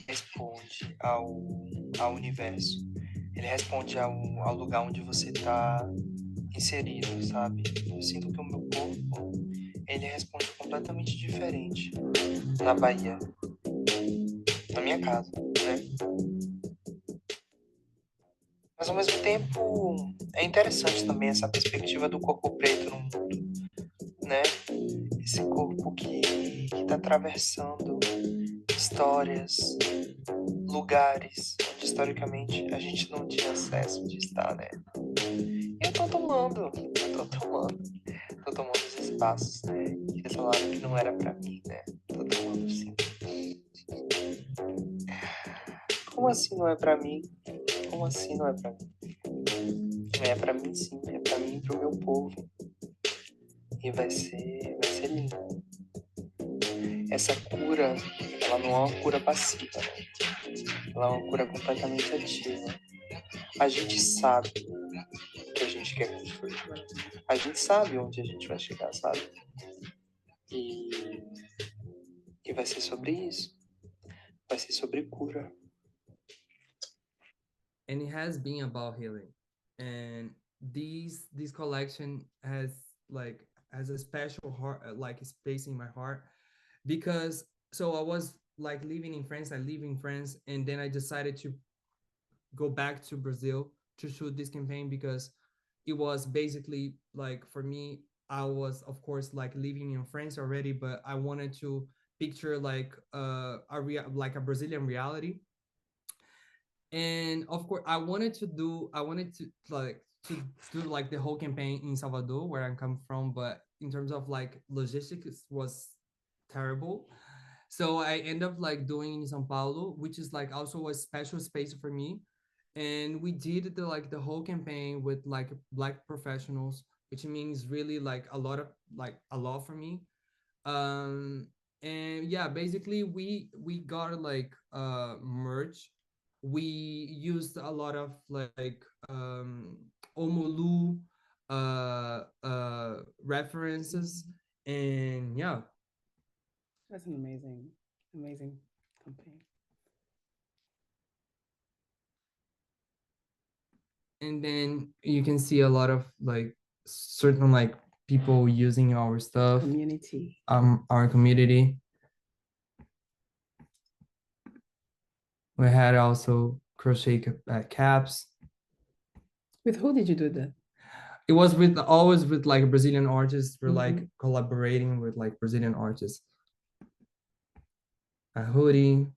responde ao universo. Ele responde ao lugar onde você está inserido, sabe? Eu sinto que o meu corpo, ele responde completamente diferente na Bahia, na minha casa, né? Mas ao mesmo tempo é interessante também essa perspectiva do corpo preto no mundo, né? Esse corpo que está atravessando histórias, lugares onde historicamente a gente não tinha acesso de estar, né? E eu tô tomando os espaços, né? Que eles falaram que não era pra mim, né? Tô tomando sim. Como assim não é pra mim? Como assim não é pra mim? É pra mim sim, é pra mim e pro meu povo. E vai ser lindo. Essa cura, ela não é uma cura passiva, né? Ela é uma cura completamente ativa. A gente sabe o que a gente quer construir. A gente sabe onde a gente vai chegar, sabe? E vai ser sobre isso. Vai ser sobre cura. And it has been about healing. And this collection has a special heart, like space in my heart, because so I was like living in France. I live in France, and then I decided to go back to Brazil to shoot this campaign, because it was basically like, for me, I was of course like living in France already, but I wanted to picture like like a Brazilian reality. And of course I wanted to do like the whole campaign in Salvador, where I come from, but in terms of like logistics was terrible. So I end up like doing in São Paulo, which is like also a special space for me. And we did the whole campaign with like Black professionals, which means really like a lot for me. um and yeah, basically we got like merch. We used a lot of like omolu references. And yeah, That's an amazing campaign. and then you can see a lot of like certain like people using our stuff, Community. our community. We had also crochet caps. With who did you do that? It was always with like Brazilian artists. We're like collaborating with like Brazilian artists. A hoodie.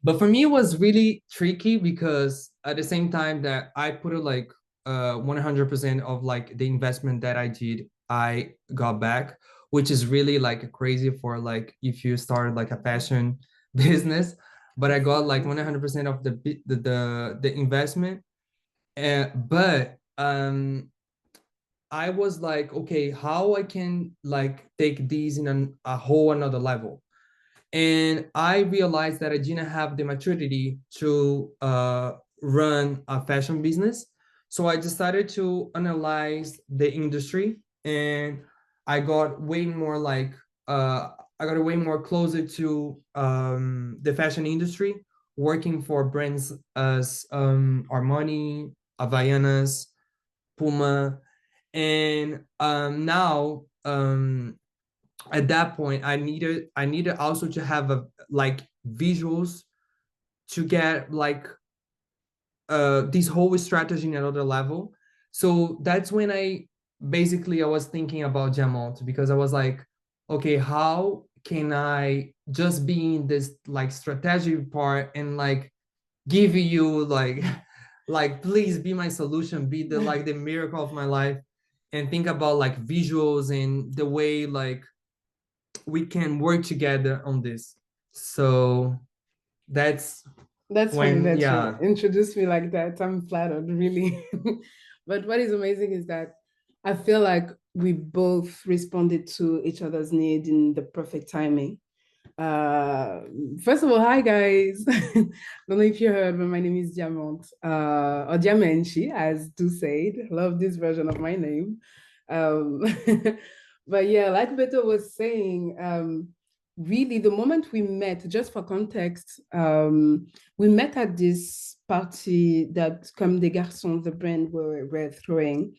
But for me, it was really tricky, because at the same time that I put it like 100% of like the investment that I did, I got back, which is really like crazy for like if you start like a fashion business. But I got like 100% of the investment. But I was like, okay, how I can like take these in a whole another level. And I realized that I didn't have the maturity to run a fashion business. So I decided to analyze the industry, and I got way more like I got way more closer to the fashion industry, working for brands as Armani, Havaianas, Puma. And now at that point I needed also to have a like visuals to get like this whole strategy in another level. So that's when I was thinking about Jamont, because I was like, okay, how can I just be in this like strategy part and like give you like like please be my solution, be the like the miracle of my life. and think about like visuals and the way like we can work together on this. So that's That's funny when, that yeah. you introduced me like that. I'm flattered, really. But what is amazing is that I feel like we both responded to each other's need in the perfect timing. First of all, hi guys. Don't know if you heard, but my name is Diamante, or Diamenchi, as Du said. Love this version of my name. Um, but yeah, like Beto was saying, really the moment we met, just for context, we met at this party that Comme des Garçons, the brand were throwing,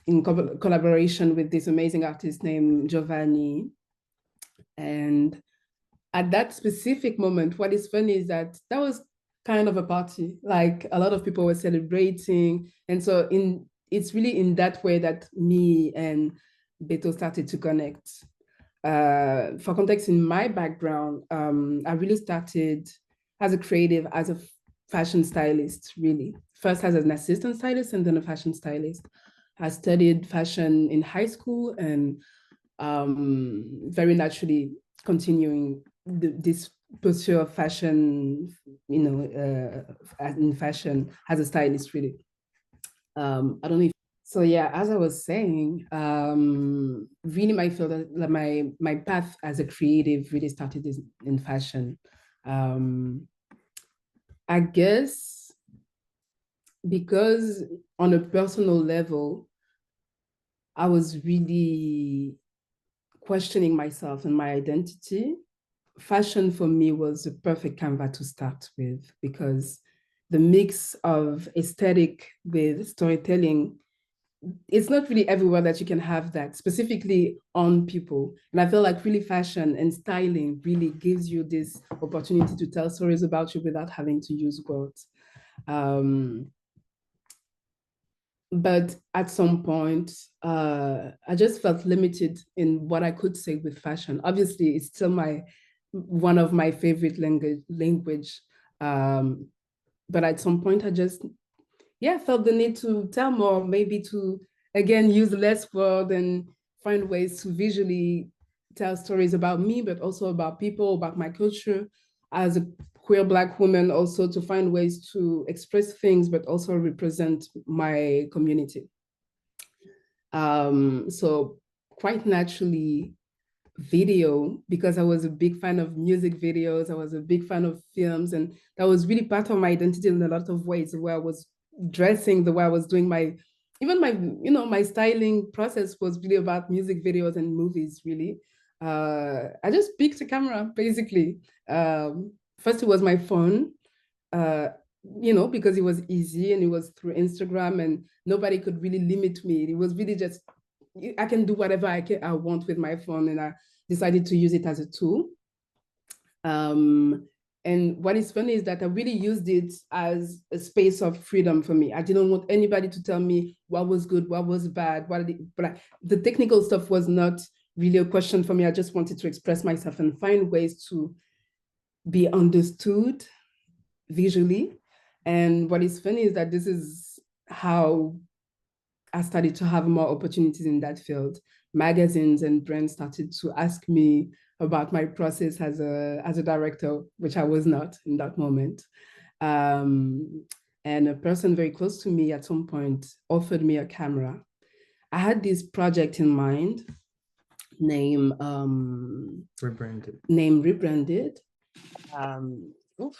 in collaboration with this amazing artist named Giovanni. And at that specific moment, what is funny is that was kind of a party. Like a lot of people were celebrating. And so it's really in that way that me and Beto started to connect. For context, in my background, I really started as a creative, as a fashion stylist, really. First as an assistant stylist and then a fashion stylist. I studied fashion in high school and very naturally continuing this pursuit of fashion, in fashion as a stylist, really. I don't know if, so yeah, as I was saying, really my field, my path as a creative really started in fashion. I guess because on a personal level, I was really questioning myself and my identity. Fashion for me was a perfect canvas to start with because the mix of aesthetic with storytelling, it's not really everywhere that you can have that, specifically on people. And I feel like really fashion and styling really gives you this opportunity to tell stories about you without having to use words. But at some point, I just felt limited in what I could say with fashion. Obviously, it's still one of my favorite language. But at some point, I just, felt the need to tell more, maybe to, again, use less word and find ways to visually tell stories about me, but also about people, about my culture. As a queer Black woman, also to find ways to express things, but also represent my community. So quite naturally, video, because I was a big fan of music videos, I was a big fan of films, and that was really part of my identity in a lot of ways, where I was dressing, the way I was doing my styling process was really about music videos and movies, really. I just picked a camera, basically. First, it was my phone, because it was easy and it was through Instagram and nobody could really limit me. It was really just, I can do whatever I want with my phone, and I decided to use it as a tool. And what is funny is that I really used it as a space of freedom for me. I didn't want anybody to tell me what was good, what was bad, the technical stuff was not really a question for me. I just wanted to express myself and find ways to be understood visually. And what is funny is that this is how I started to have more opportunities in that field. Magazines and brands started to ask me about my process as a director, which I was not in that moment. And a person very close to me at some point offered me a camera. I had this project in mind named Rebranded. Oof.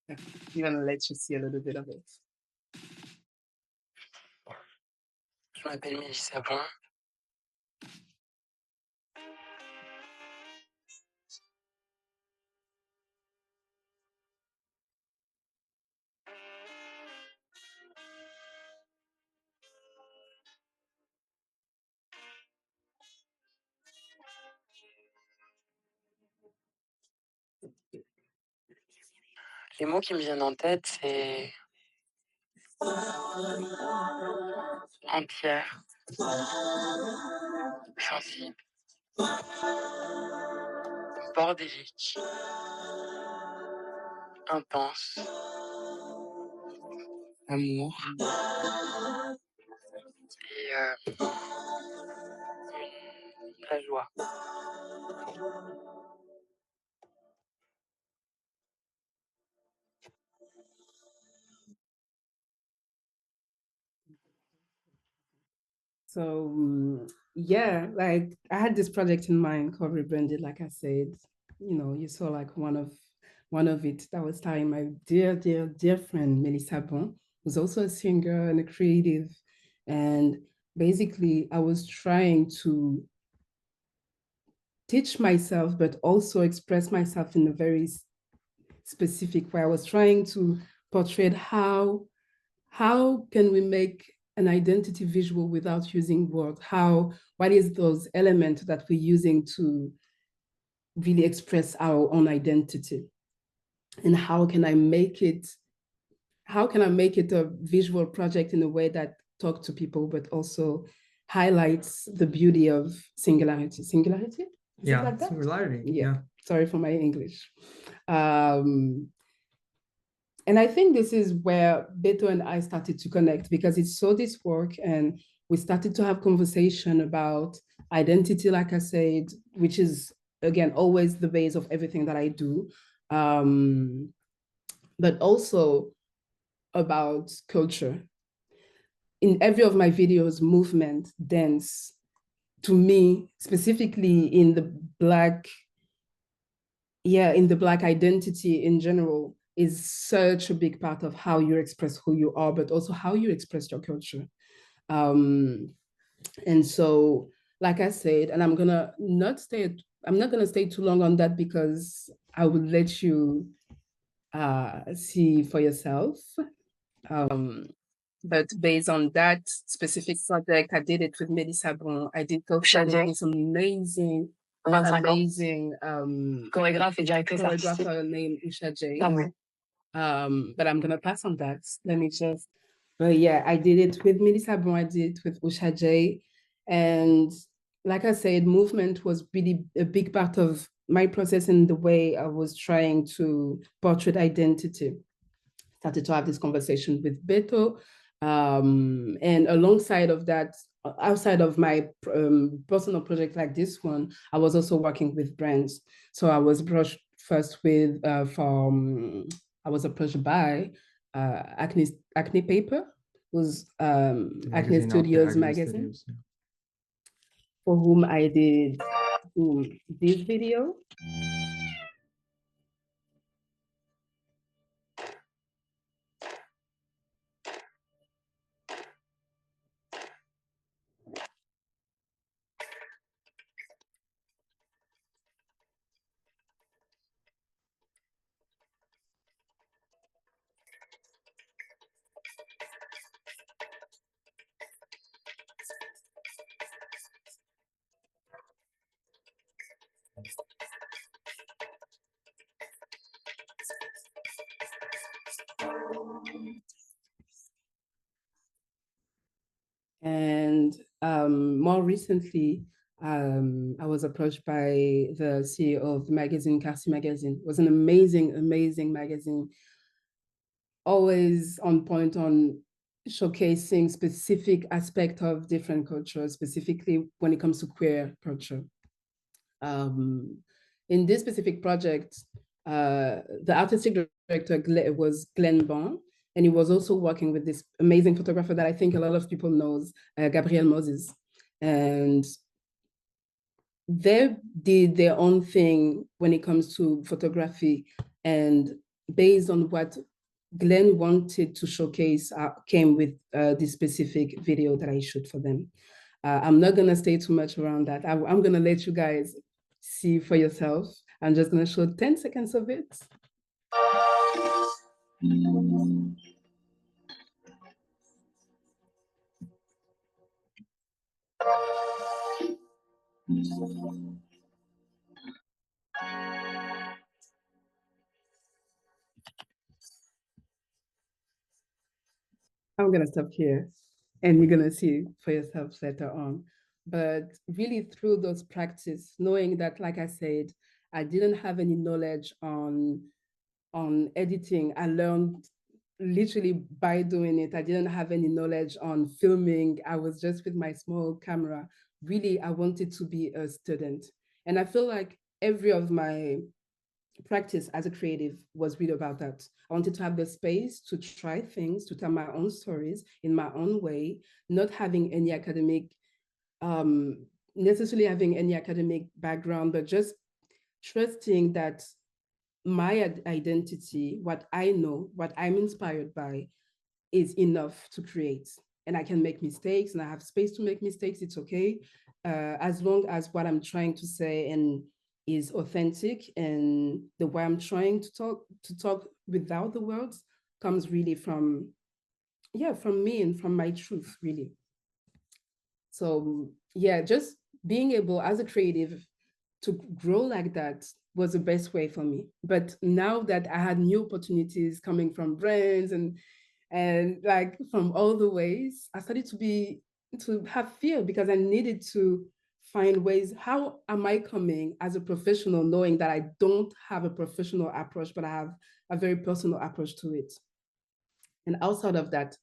I'm gonna let you see a little bit of it. Je m'appelle Mélissa Bon. Les mots qui me viennent en tête, c'est entière, sensible, bordélique, intense, amour, la joie. So yeah, like I had this project in mind called Rebranded, like I said. You saw like one of it that was starring my dear, dear, dear friend Melissa Bon, who's also a singer and a creative. And basically I was trying to teach myself, but also express myself in a very specific way. I was trying to portray how can we make an identity visual without using words? What is those elements that we're using to really express our own identity? And how can I make it a visual project in a way that talk to people, but also highlights the beauty of singularity? Singularity? Is it like that? Singularity. Yeah. Sorry for my English. And I think this is where Beto and I started to connect, because he saw this work and we started to have conversation about identity, like I said, which is, again, always the base of everything that I do. But also about culture. In every of my videos, movement, dance, to me, specifically in the Black identity in general, is such a big part of how you express who you are, but also how you express your culture. And so, like I said, and I'm not gonna stay too long on that, because I will let you see for yourself. But based on that specific project, I did it with Melissa Bon. I did also with some amazing choreographer named Usha J. But I'm gonna pass on that. But yeah, I did it with Melissa Bon, I did it with Usha J. And like I said, movement was really a big part of my process in the way I was trying to portray identity. Started to have this conversation with Beto. And alongside of that, outside of my personal project like this one, I was also working with brands. So I was approached first with I was approached by Acne Paper, who's Acne Studios magazine, for whom I did this video. And more recently, I was approached by the CEO of the magazine, Carcy Magazine. It was an amazing, amazing magazine, always on point on showcasing specific aspect of different cultures, specifically when it comes to queer culture. In this specific project, the artistic director was Glenn Bon, and he was also working with this amazing photographer that I think a lot of people knows, Gabriel Moses. And they did their own thing when it comes to photography, and based on what Glenn wanted to showcase, came with this specific video that I shoot for them. I'm not gonna stay too much around that. I'm gonna let you guys see for yourself. I'm just gonna show 10 seconds of it. I'm gonna stop here, and you're gonna see for yourself later on. But really through those practice, knowing that, like I said, I didn't have any knowledge on editing. I learned literally by doing it. I didn't have any knowledge on filming. I was just with my small camera. Really, I wanted to be a student. And I feel like every of my practice as a creative was really about that. I wanted to have the space to try things, to tell my own stories in my own way, not having any academic, necessarily having any academic background, but just trusting that my identity, what I know, what I'm inspired by, is enough to create. And I can make mistakes and I have space to make mistakes. It's okay. As long as what I'm trying to say and is authentic and the way I'm trying to talk without the words comes really from, yeah, from me and from my truth, really. So yeah, just being able as a creative to grow like that was the best way for me. But now that I had new opportunities coming from brands and like from all the ways, I started to have fear because I needed to find ways. How am I coming as a professional, knowing that I don't have a professional approach, but I have a very personal approach to it? And outside of that,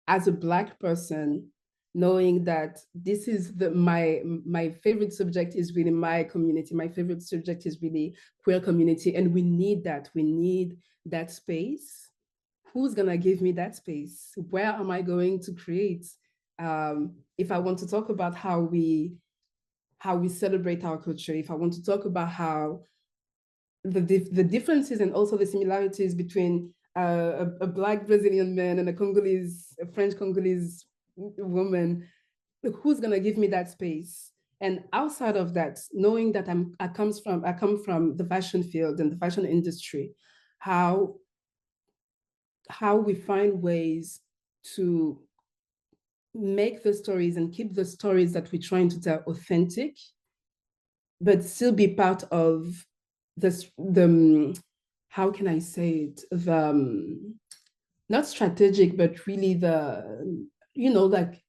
as a Black person, knowing that this is my favorite subject is really my community. My favorite subject is really queer community, and we need that. We need that space. Who's gonna give me that space? Where am I going to create? If I want to talk about how we celebrate our culture, if I want to talk about how the differences and also the similarities between a Black Brazilian man and a French Congolese woman, who's gonna give me that space? And outside of that, knowing that I come from the fashion field and the fashion industry, how we find ways to make the stories and keep the stories that we're trying to tell authentic, but still be part of the how can I say it, the not strategic, but really the, like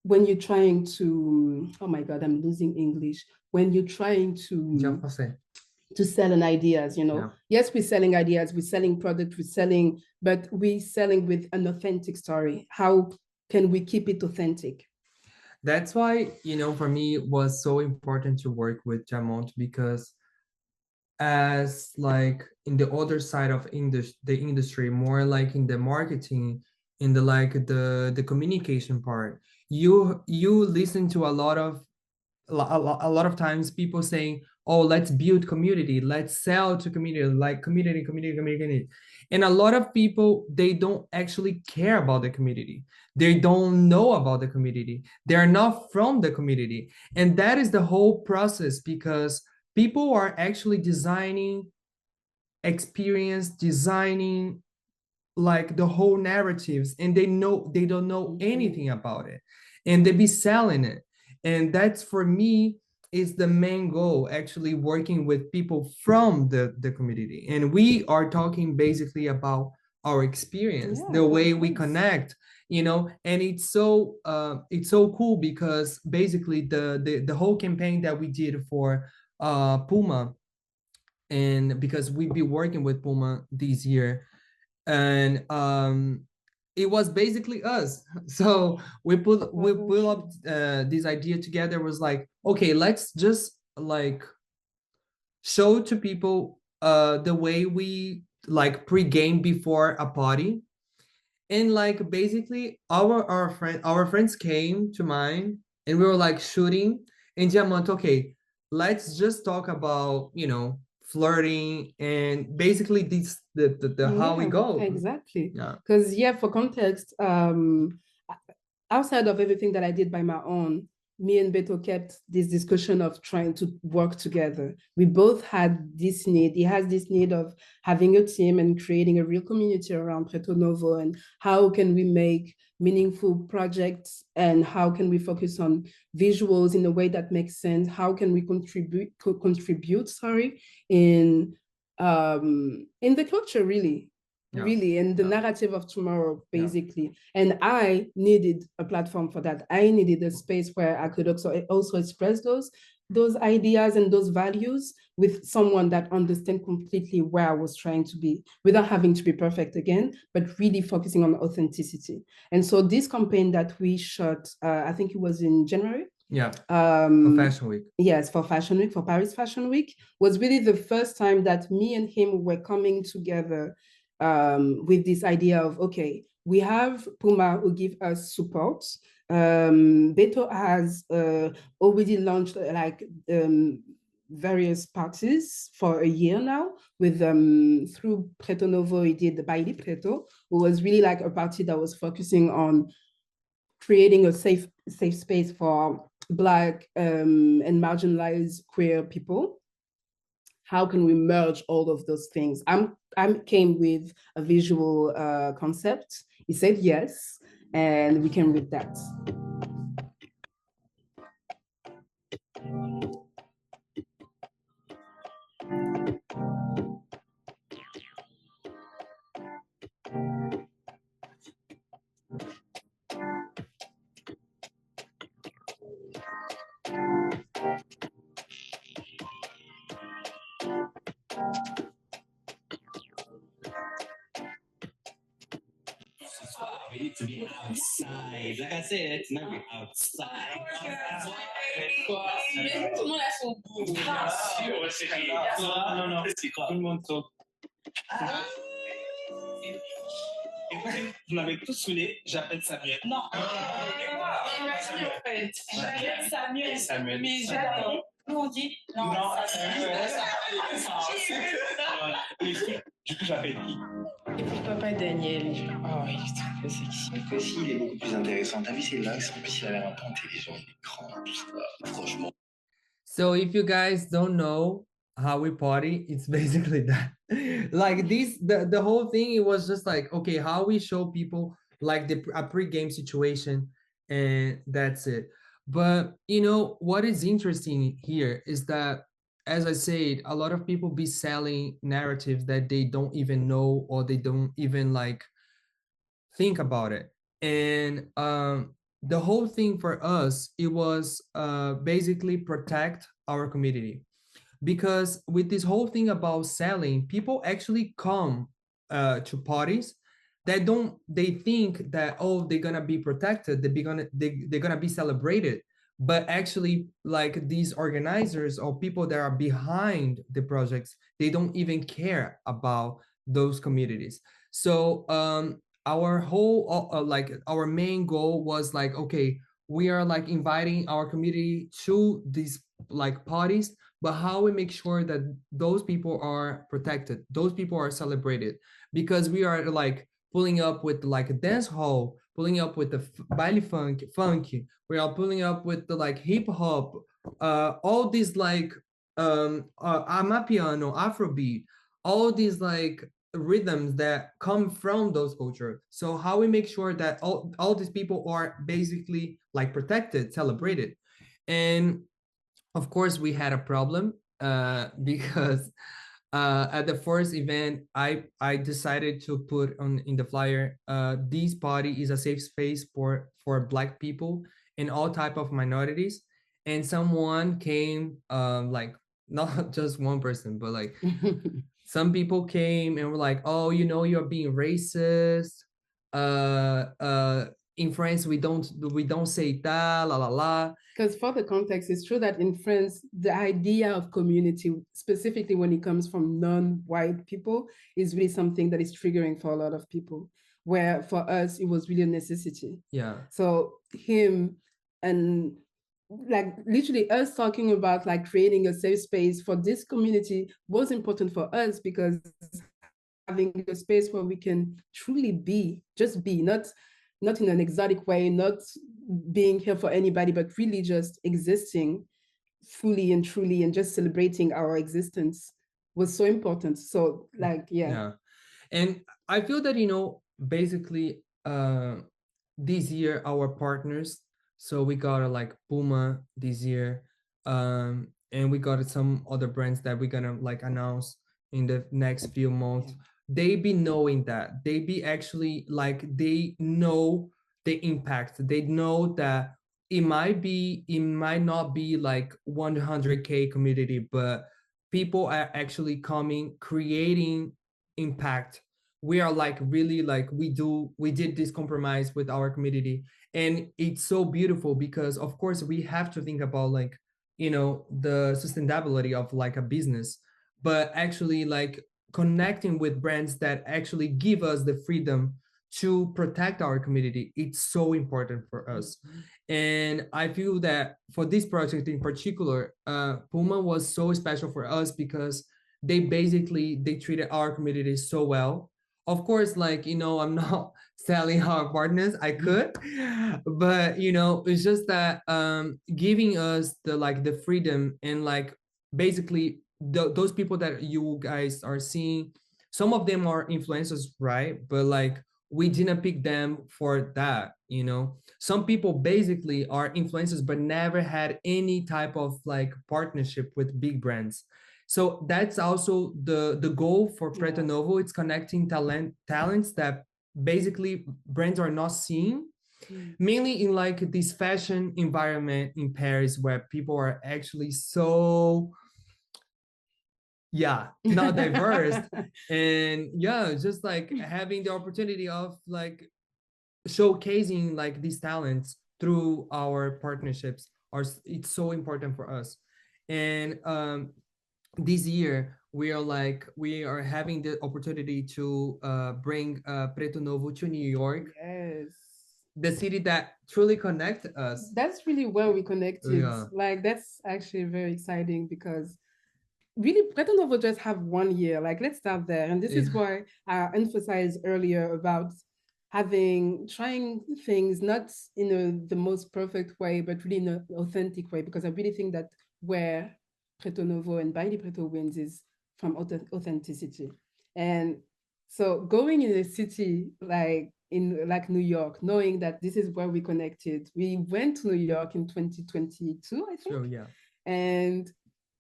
when you're trying to, oh my God, I'm losing English. When you're trying to sell an ideas, Yeah. Yes, we're selling ideas, we're selling product, but we're selling with an authentic story. How can we keep it authentic? That's why, for me, it was so important to work with Diamante, because as like in the other side of the industry, more like in the marketing, in the like the communication part, you listen to a lot of times people saying, oh, let's build community, let's sell to community, like community. And a lot of people, they don't actually care about the community. They don't know about the community. They're not from the community. And that is the whole process, because people are actually designing experience, designing like the whole narratives, and they don't know anything about it, and they be selling it. And that's, for me, is the main goal, actually working with people from the community. And we are talking basically about our experience, the way we connect, and it's so cool, because basically the whole campaign that we did for Puma, and because we've been working with Puma this year, and it was basically us. So we put up this idea together. Was like, okay, let's just like show to people the way we like pre-game before a party. And like basically our friends came to mine, and we were like shooting. And Diamante, okay, let's just talk about flirting, and basically the how we go. Exactly. Yeah. Because for context, outside of everything that I did by my own, me and Beto kept this discussion of trying to work together. We both had this need. He has this need of having a team and creating a real community around Preto Novo, and how can we make meaningful projects, and how can we focus on visuals in a way that makes sense? How can we contribute in the culture, really? Really, and the narrative of tomorrow, basically. And I needed a platform for that. I needed a space where I could also express those, those ideas and those values with someone that understands completely where I was trying to be without having to be perfect again, but really focusing on authenticity. And so this campaign that we shot, I think it was in January. Yeah, for Fashion Week. Yes, for Fashion Week, for Paris Fashion Week, was really the first time that me and him were coming together with this idea of, okay, we have Puma who give us support. Beto has already launched various parties for a year now with through Preto Novo. He did the Baile Preto, who was really like a party that was focusing on creating a safe space for Black and marginalized queer people. How can we merge all of those things? I came with a visual concept. He said yes, and we came with that. We need to be outside. Like I said, it's not be outside. Tout le monde a son goût. Non, non, tout le monde sauf. Écoutez, vous m'avez tous saoulé, j'appelle Samuel. Non, j'appelle Samuel. Samuel. Mais j'attends. Nous on dit non. Du coup, j'appelle qui? Et pourquoi pas Daniel? Oh, il est trop peu sexy. Mais si, il est beaucoup plus intéressant. T'as vu ses likes, en plus il a l'air un peu intelligent, il est grand, tout ça. Franchement. So if you guys don't know how we party, it's basically that. Like this, the whole thing, it was just like, okay, how we show people like a pre-game situation, and that's it. But you know what is interesting here is that, as I said, a lot of people be selling narratives that they don't even know, or they don't even like think about it. And the whole thing for us, it was basically protect our community, because with this whole thing about selling, people actually come to parties that they think that, oh, they're gonna be protected, they're gonna be celebrated, but actually, like, these organizers or people that are behind the projects, they don't even care about those communities. So our whole like our main goal was like, okay, we are like inviting our community to these like parties, but how we make sure that those people are protected, those people are celebrated, because we are like pulling up with like a dance hall, pulling up with the baile funk, we are pulling up with the like hip hop, all these like amapiano, Afrobeat, all these like rhythms that come from those cultures. So how we make sure that all these people are basically like protected, celebrated. And of course we had a problem because at the first event, I decided to put on in the flyer, this party is a safe space for Black people and all type of minorities. And someone came, like not just one person, but like some people came and were like, oh, you know, you're being racist. In France, we don't say ta la la la. Because for the context, it's true that in France, the idea of community, specifically when it comes from non-white people, is really something that is triggering for a lot of people. Where for us, it was really a necessity. Yeah. So him and like literally us talking about like creating a safe space for this community was important for us, because having a space where we can truly be, just be, not in an exotic way, not being here for anybody, but really just existing fully and truly and just celebrating our existence was so important. So like, yeah. And I feel that, you know, basically this year our partners, so we got like Puma this year, and we got some other brands that we're gonna like announce in the next few months. They be knowing that, they be actually like, they know the impact, they know that it might not be like 100K community, but people are actually coming, creating impact. We are like really like we did this compromise with our community, and it's so beautiful because of course we have to think about like, you know, the sustainability of like a business, but actually like connecting with brands that actually give us the freedom to protect our community. It's so important for us. And I feel that for this project in particular, Puma was so special for us because they treated our community so well. Of course, like, you know, I'm not selling our partners, I could, but you know, it's just that giving us the freedom and like basically those people that you guys are seeing, some of them are influencers, right? But like we didn't pick them for that, you know. Some people basically are influencers but never had any type of like partnership with big brands. So that's also the goal for Preto Novo. It's connecting talents that basically brands are not seeing, mainly in like this fashion environment in Paris where people are actually so not diverse. And yeah, just like having the opportunity of like showcasing like these talents through our partnerships are it's so important for us. And this year we are having the opportunity to bring Preto Novo to New York. Yes, the city that truly connects us. that's really where we connected. Yeah. Like that's actually very exciting because really Preto Novo just have 1 year. Like let's start there. And this is why I emphasized earlier about trying things not in the most perfect way, but really in an authentic way, because I really think that where Preto Novo and Baile Preto wins is from authenticity. And so going in a city like in like New York, knowing that this is where we connected. We went to New York in 2022, I think. So yeah. And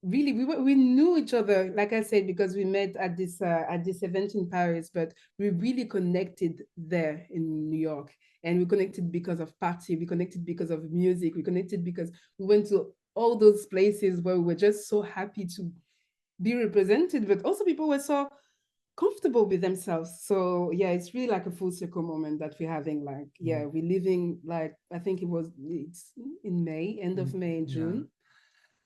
really we knew each other, like I said, because we met at this event in Paris, but we really connected there in New York. And we connected because of party, we connected because of music, we connected because we went to all those places where we were just so happy to be represented, but also people were so comfortable with themselves. So yeah, it's really like a full circle moment that we're having. Like we're living, like I think it's in May, end of May, June.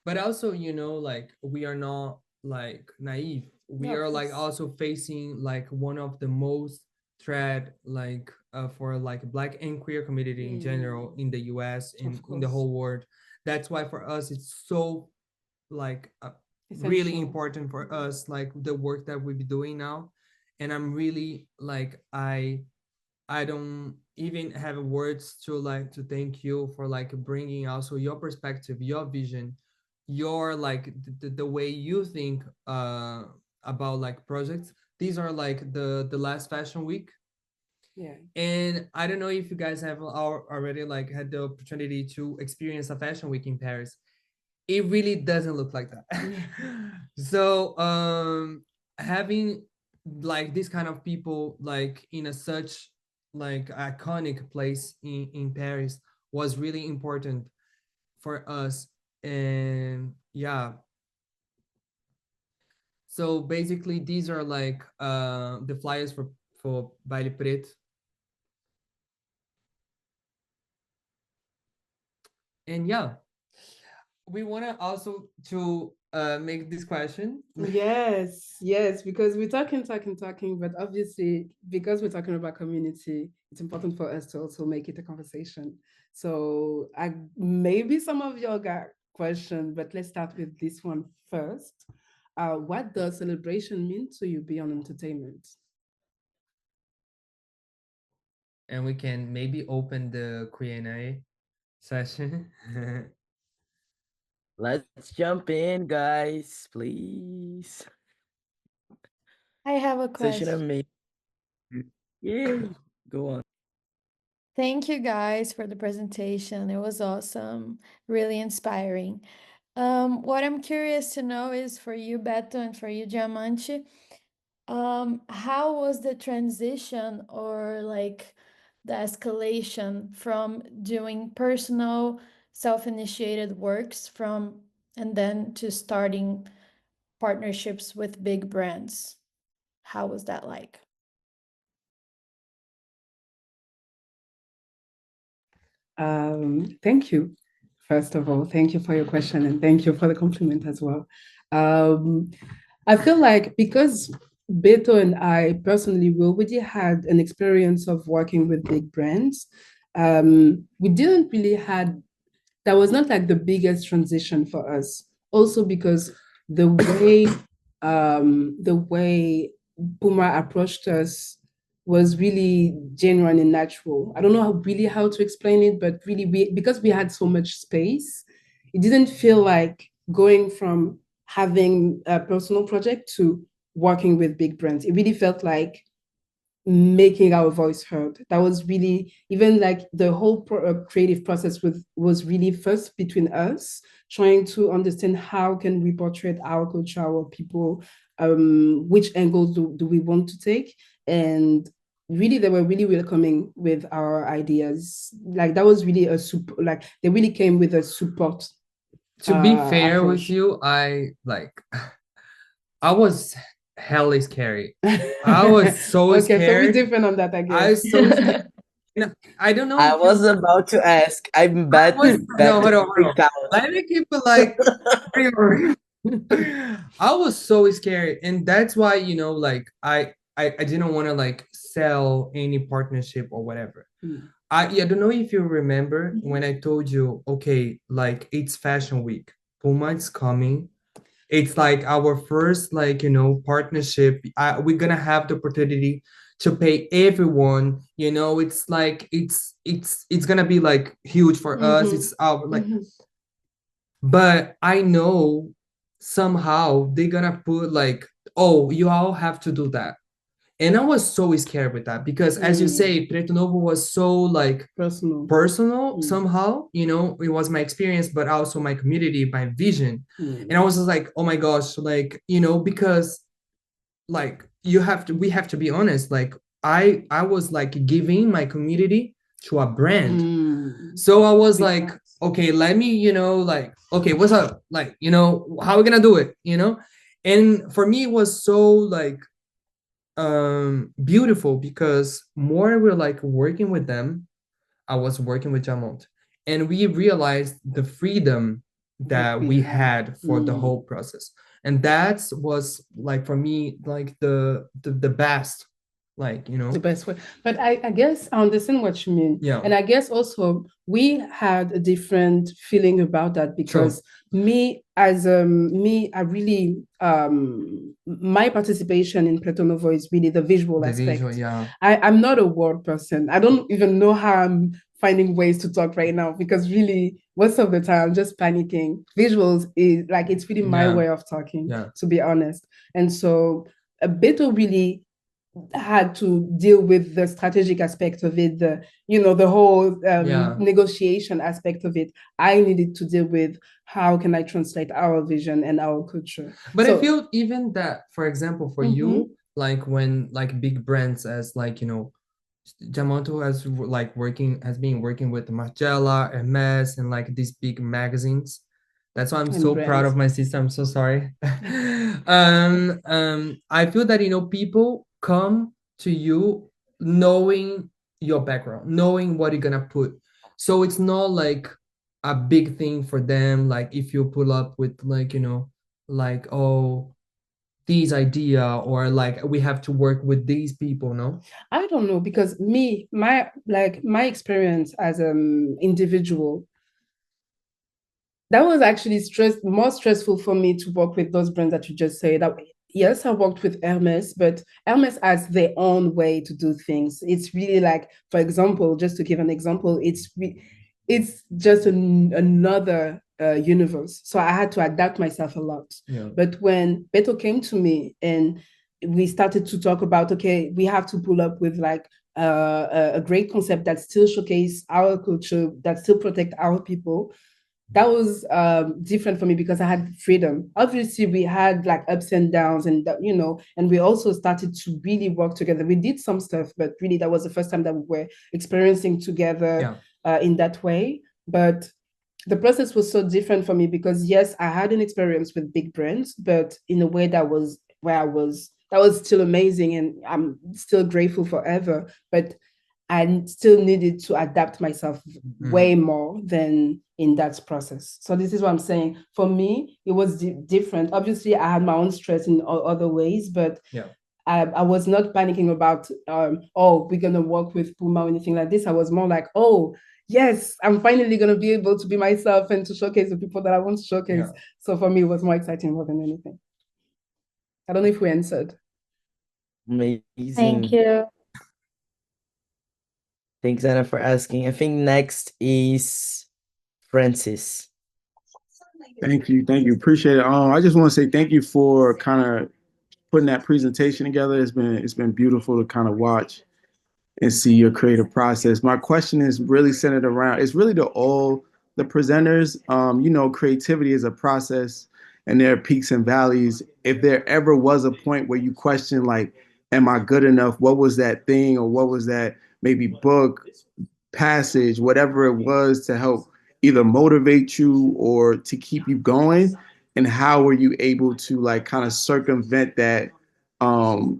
But also, you know, like we are not like naive. We Yeah, of are like course. also facing like one of the most threat like for like Black and queer community in general in the US, in the course. whole world. That's why for us it's so like really Essential. important for us, like the work that we'll be doing now. And I'm really like I don't even have words to like to thank you for like bringing also your perspective, your vision, your like the way you think about like projects. These are like the last fashion week. Yeah. And I don't know if you guys have already like had the opportunity to experience a fashion week in Paris. It really doesn't look like that. So having like this kind of people like in a such like iconic place in Paris was really important for us. And yeah, so basically these are like the flyers for Baile Preto. And yeah, we want to also to make this question. Yes, because we're talking, but obviously because we're talking about community, it's important for us to also make it a conversation. So maybe some of y'all got questions, but let's start with this one first. What does celebration mean to you beyond entertainment? And we can maybe open the Q&A session. Let's jump in, guys, please. I have a Such an question. amazing. Yeah, go on. Thank you guys for the presentation. It was awesome, really inspiring. What I'm curious to know is for you, Beto, and for you, Diamante, how was the transition or like the escalation from doing personal self-initiated works from and then to starting partnerships with big brands? How was that like? Thank you. First of all, thank you for your question and thank you for the compliment as well. I feel like because Beto and I personally, we already had an experience of working with big brands. We didn't really had, that was not like the biggest transition for us. Also because the way Puma approached us was really genuine and natural. I don't know really how to explain it, but really because we had so much space, it didn't feel like going from having a personal project to working with big brands. It really felt like making our voice heard. That was really, even like the whole creative process was really first between us, trying to understand how can we portray our culture, our people, which angles do we want to take. And really, they were really welcoming with our ideas. Like that was really like they really came with a support. To be fair approach. with you, I was hella scary. I was so okay, scared. so we're different on that, I guess. I was so scared. I don't know. I was about to ask. I'm bad. No, hold on. Let me keep it like I was so scared, and that's why like I didn't want to like sell any partnership or whatever. I don't know if you remember when I told you, okay, like it's Fashion Week, Puma is coming. It's like our first partnership. We're gonna have the opportunity to pay everyone. It's like it's gonna be like huge for us. It's our like, but I know somehow they're gonna put like, oh, you all have to do that. And I was so scared with that because, as you say, Preto Novo was so like personal somehow. It was my experience, but also my community, my vision. And I was just like, oh my gosh, like because like we have to be honest. Like I was like giving my community to a brand. So I was like, okay, let me like, okay, what's up? Like how are we gonna do it? And for me, it was so like beautiful because more we're like working with them. I was working with Jamont, and we realized the freedom that we had for the whole process, and that was like for me like the best, like the best way. But I guess I understand what you mean. Yeah. And I guess also we had a different feeling about that because me, I really my participation in Preto Novo is really the visual aspect. I'm not a word person. I don't even know how I'm finding ways to talk right now because really most of the time I'm just panicking. Visuals is like it's really my way of talking, to be honest. And so Beto really had to deal with the strategic aspect of it, the whole negotiation aspect of it. I needed to deal with how can I translate our vision and our culture. But I feel even that, for example, for you, like when like big brands as like Diamante has been working with Margiela, Hermès, and like these big magazines. That's why I'm so proud of my sister. I'm so sorry. I feel that people come to you knowing your background, knowing what you're gonna put. So it's not like a big thing for them. Like if you pull up with like like, oh, these idea, or like we have to work with these people. No, I don't know, because my experience as an individual, that was actually more stressful for me to work with those brands that you just said. Yes, I worked with Hermès, but Hermès has their own way to do things. It's really like, for example, just to give an example, it's just another universe. So I had to adapt myself a lot. But when Beto came to me and we started to talk about, okay, we have to pull up with like a great concept that still showcase our culture, that still protect our people. that was different for me because I had freedom. Obviously, we had like ups and downs, and you know, and we also started to really work together. We did some stuff, but really, that was the first time that we were experiencing together in that way. But the process was so different for me because yes, I had an experience with big brands, but in a way that was where I was, that was still amazing, and I'm still grateful forever. But I still needed to adapt myself way more than in that process. So this is what I'm saying. For me, it was different. Obviously, I had my own stress in other ways, but I was not panicking about, oh, we're going to work with Puma or anything like this. I was more like, oh, yes, I'm finally going to be able to be myself and to showcase the people that I want to showcase. So for me, it was more exciting more than anything. I don't know if we answered. Amazing. Thank you. Thanks, Anna, for asking. I think next is Francis. Thank you. Appreciate it. I just want to say thank you for kind of putting that presentation together. It's been beautiful to kind of watch and see your creative process. My question is really centered around, it's really to all the presenters. You know, creativity is a process and there are peaks and valleys. If there ever was a point where you question, like, am I good enough? What was that thing, or what was that maybe book, passage, whatever it was to help either motivate you or to keep you going? And how were you able to like kind of circumvent that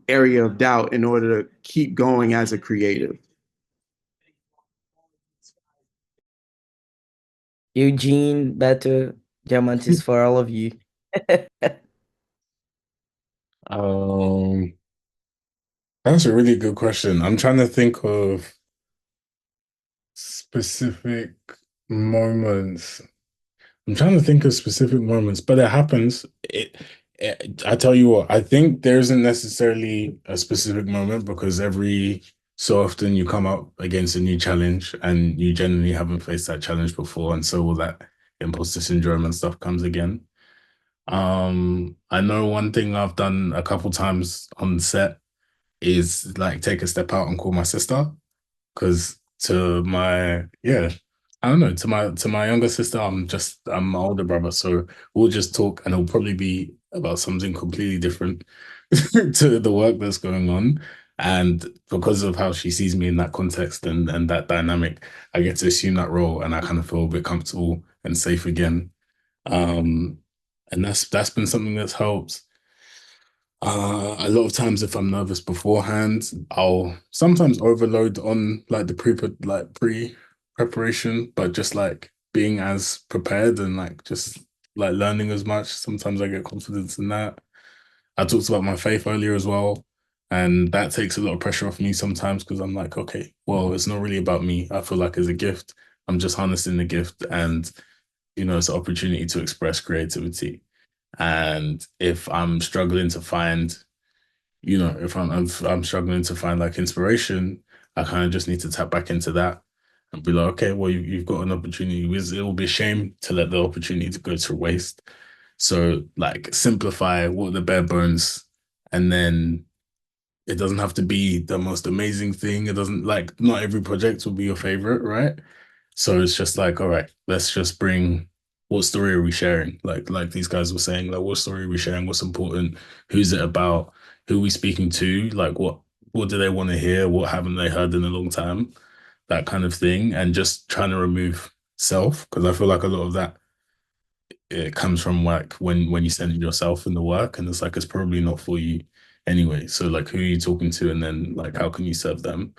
area of doubt in order to keep going as a creative? Eugene, Beto, Diamantes for all of you. That's a really good question. I'm trying to think of specific moments. I'm trying to think of specific moments, but it happens. I tell you what, I think there isn't necessarily a specific moment because every so often you come up against a new challenge and you generally haven't faced that challenge before, and so all that imposter syndrome and stuff comes again. I know one thing I've done a couple times on set is like take a step out and call my sister, because to my I don't know, to my younger sister, I'm my older brother, so we'll just talk and it'll probably be about something completely different to the work that's going on. And because of how she sees me in that context and that dynamic, I get to assume that role and I kind of feel a bit comfortable and safe again. And that's been something that's helped. A lot of times if I'm nervous beforehand, I'll sometimes overload on like the pre preparation, but just like being as prepared and like just like learning as much. Sometimes I get confidence in that. I talked about my faith earlier as well, and that takes a lot of pressure off me sometimes because I'm like, okay, well, it's not really about me. I feel like it's a gift. I'm just harnessing the gift, and you know, it's an opportunity to express creativity. And if I'm struggling to find, you know, if I'm struggling to find like inspiration, I kind of just need to tap back into that and be like, okay, well, you've got an opportunity. It will be a shame to let the opportunity to go to waste. So like simplify what the bare bones, and then it doesn't have to be the most amazing thing. It doesn't, like, not every project will be your favorite, right? So it's just like, all right, let's just bring, what story are we sharing? Like these guys were saying, like, what story are we sharing? What's important? Who's it about? Who are we speaking to? Like, what do they want to hear? What haven't they heard in a long time? That kind of thing. And just trying to remove self, because I feel like a lot of that, it comes from like when you send yourself in the work and it's like it's probably not for you anyway. So like who are you talking to, and then like how can you serve them?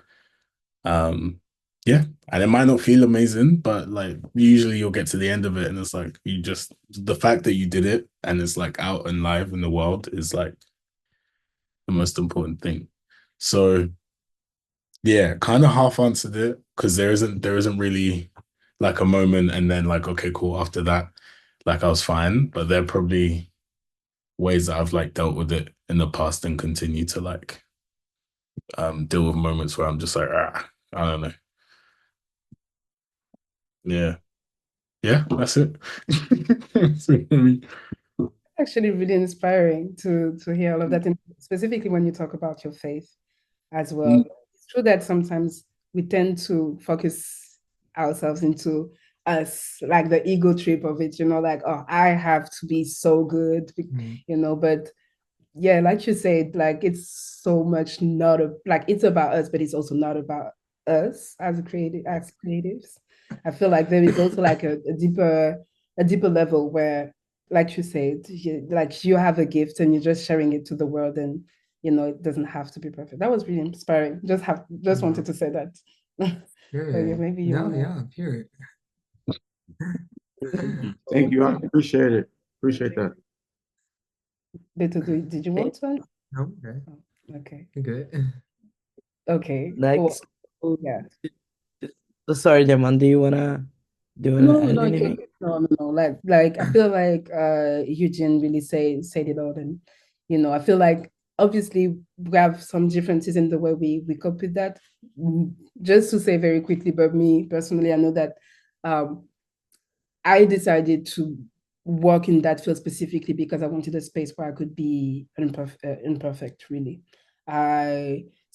Yeah, and it might not feel amazing, but like usually you'll get to the end of it and it's like you just, the fact that you did it and it's like out and live in the world is like the most important thing. So yeah, kind of half answered it because there isn't really like a moment and then like, okay, cool, after that like I was fine, but there are probably ways that I've like dealt with it in the past and continue to like deal with moments where I'm just like, I don't know. Yeah. Yeah, that's it. That's it for me. Actually really inspiring to hear all of that, and specifically when you talk about your faith as well. It's true that sometimes we tend to focus ourselves into us, like the ego trip of it, like, oh, I have to be so good, but yeah, like you said, like it's so much not like it's about us, but it's also not about us as creatives. I feel like there is also like a deeper level where, like you said, like you have a gift and you're just sharing it to the world, and it doesn't have to be perfect. That was really inspiring. Just wanted to say that. Period. Maybe period. Thank you. I appreciate it. Appreciate that. Beto, did you want to? No, okay. Okay. Good. Okay. Next. Well, yeah. Sorry, Diamante, do you wanna add anything? No. Like I feel like Eugene really said it all, and I feel like obviously we have some differences in the way we cope with that. Just to say very quickly, but me personally, I know that I decided to work in that field specifically because I wanted a space where I could be imperfect, really.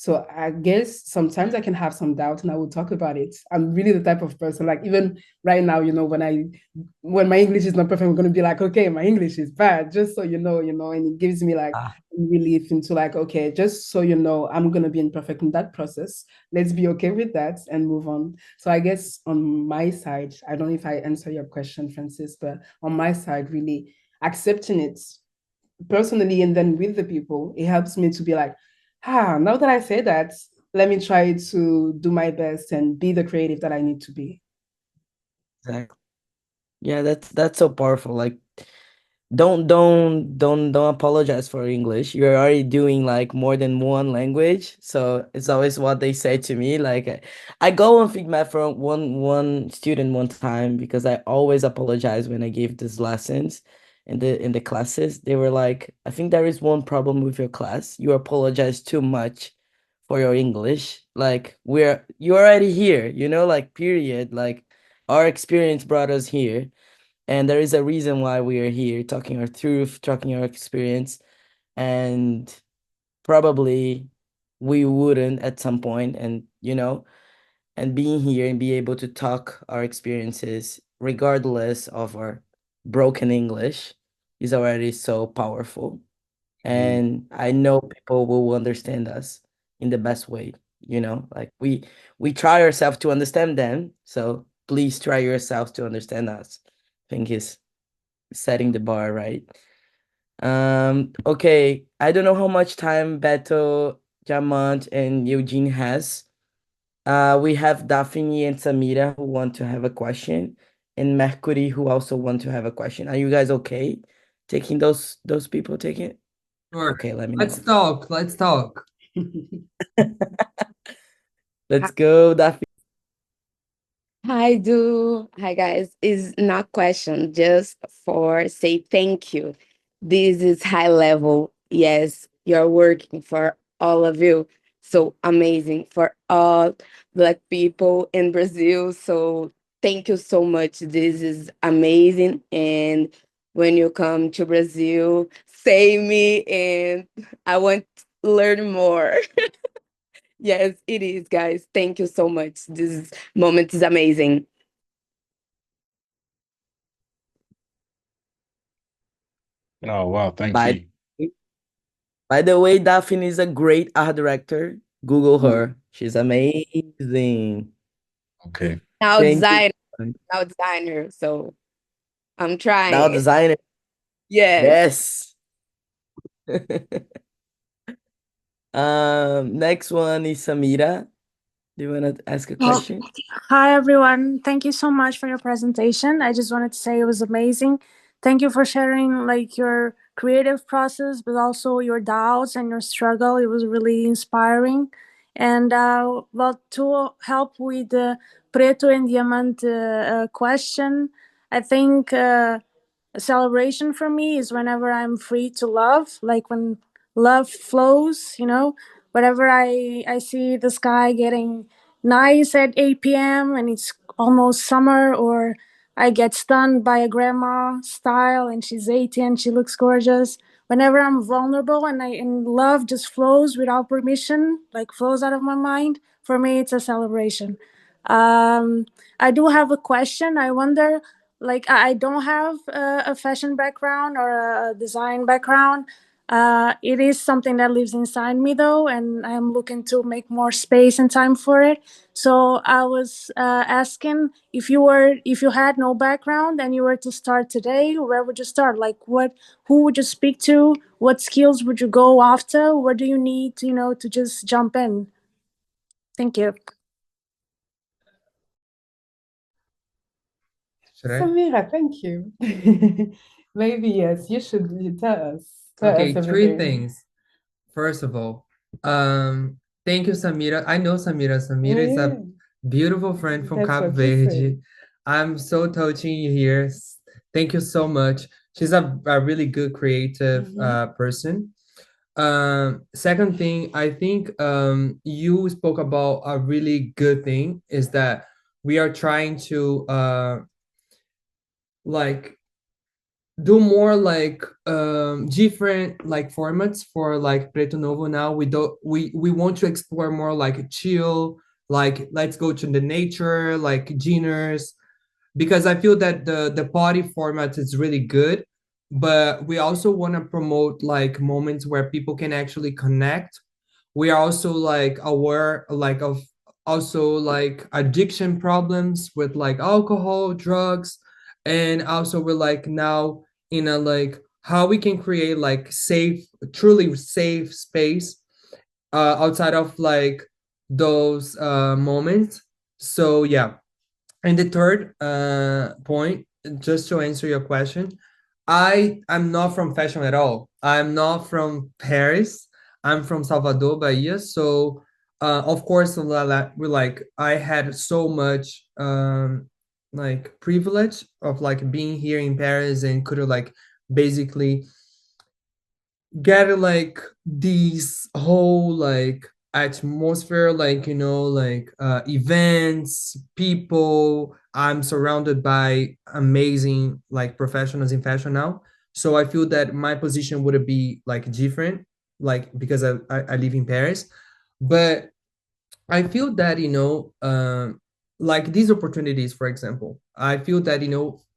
So I guess sometimes I can have some doubt and I will talk about it. I'm really the type of person, like even right now, when my English is not perfect, I'm gonna be like, okay, my English is bad, just so and it gives me like relief into like, okay, just so I'm gonna be imperfect in that process. Let's be okay with that and move on. So I guess on my side, I don't know if I answer your question, Francis, but on my side, really accepting it personally and then with the people, it helps me to be like, now that I say that, let me try to do my best and be the creative that I need to be. Exactly. Yeah, that's so powerful. Like, don't apologize for English. You're already doing like more than one language, so it's always what they say to me. Like, I go on feedback from one student one time because I always apologize when I give these lessons in the classes. They were like, I think there is one problem with your class. You apologize too much for your English. Like, you're already here, like period. Like, our experience brought us here. And there is a reason why we are here talking our truth, talking our experience, and probably we wouldn't at some point, and being here and be able to talk our experiences regardless of our broken English is already so powerful. And I know people will understand us in the best way, like we try ourselves to understand them, so please try yourselves to understand us. I think is setting the bar right. Okay, I don't know how much time Beto, Diamante, and Eugene has. We have Daphne and Samira who want to have a question, and Mercury who also want to have a question. Are you guys okay taking those people taking it? Sure. Okay, let me know. Let's talk. Let's go, Daphne. Hi guys. Is not question, just for say thank you. This is high level. Yes, you're working for all of you. So amazing for all Black people in Brazil. So thank you so much. This is amazing. And when you come to Brazil, say me and I want to learn more. Yes, it is, guys. Thank you so much. This moment is amazing. Oh, wow. Thank By you. by the way, Daphne is a great art director. Google her. She's amazing. Okay. Now Thank designer, you. now designer. So I'm Now trying. designer. Yes. Yes. Next one is Samira. Do you want to ask a question? Hi, everyone. Thank you so much for your presentation. I just wanted to say it was amazing. Thank you for sharing like your creative process, but also your doubts and your struggle. It was really inspiring. And well, to help with the Preto and Diamante question, I think a celebration for me is whenever I'm free to love, like when love flows, whenever I see the sky getting nice at 8 p.m. and it's almost summer, or I get stunned by a grandma style and she's 80 and she looks gorgeous. Whenever I'm vulnerable and love just flows without permission, like flows out of my mind, for me it's a celebration. I do have a question. I wonder, like, I don't have a fashion background or a design background. It is something that lives inside me, though, and I'm looking to make more space and time for it. So I was asking, if you had no background and you were to start today, where would you start? Like, who would you speak to? What skills would you go after? What do you need, to just jump in? Thank you. Samira, thank you. Maybe yes, you should tell us. Okay, Tell us three everything. things. First of all, thank you, Samira. I know Samira. Samira is a beautiful friend from That's Cape what she said. Verde. I'm so touching you here. Thank you so much. She's a really good creative person. Second thing, I think you spoke about a really good thing is that we are trying to like do more like different like formats for like Preto Novo now. We want to explore more like chill, like let's go to the nature, like dinners, because I feel that the party format is really good, but we also want to promote like moments where people can actually connect. We are also like aware like of also like addiction problems with like alcohol, drugs, and also we're like now in a like how we can create like safe, truly safe space outside of like those moments. So yeah, and the third point, just to answer your question, I'm not from fashion at all. I'm not from Paris. I'm from Salvador, Bahia. So of course, we like I had so much like privilege of like being here in Paris and could have like basically get like these whole like atmosphere, like like events, people. I'm surrounded by amazing like professionals in fashion now, so I feel that my position would be like different, like because I live in Paris. But I feel that, like these opportunities, for example, I feel that,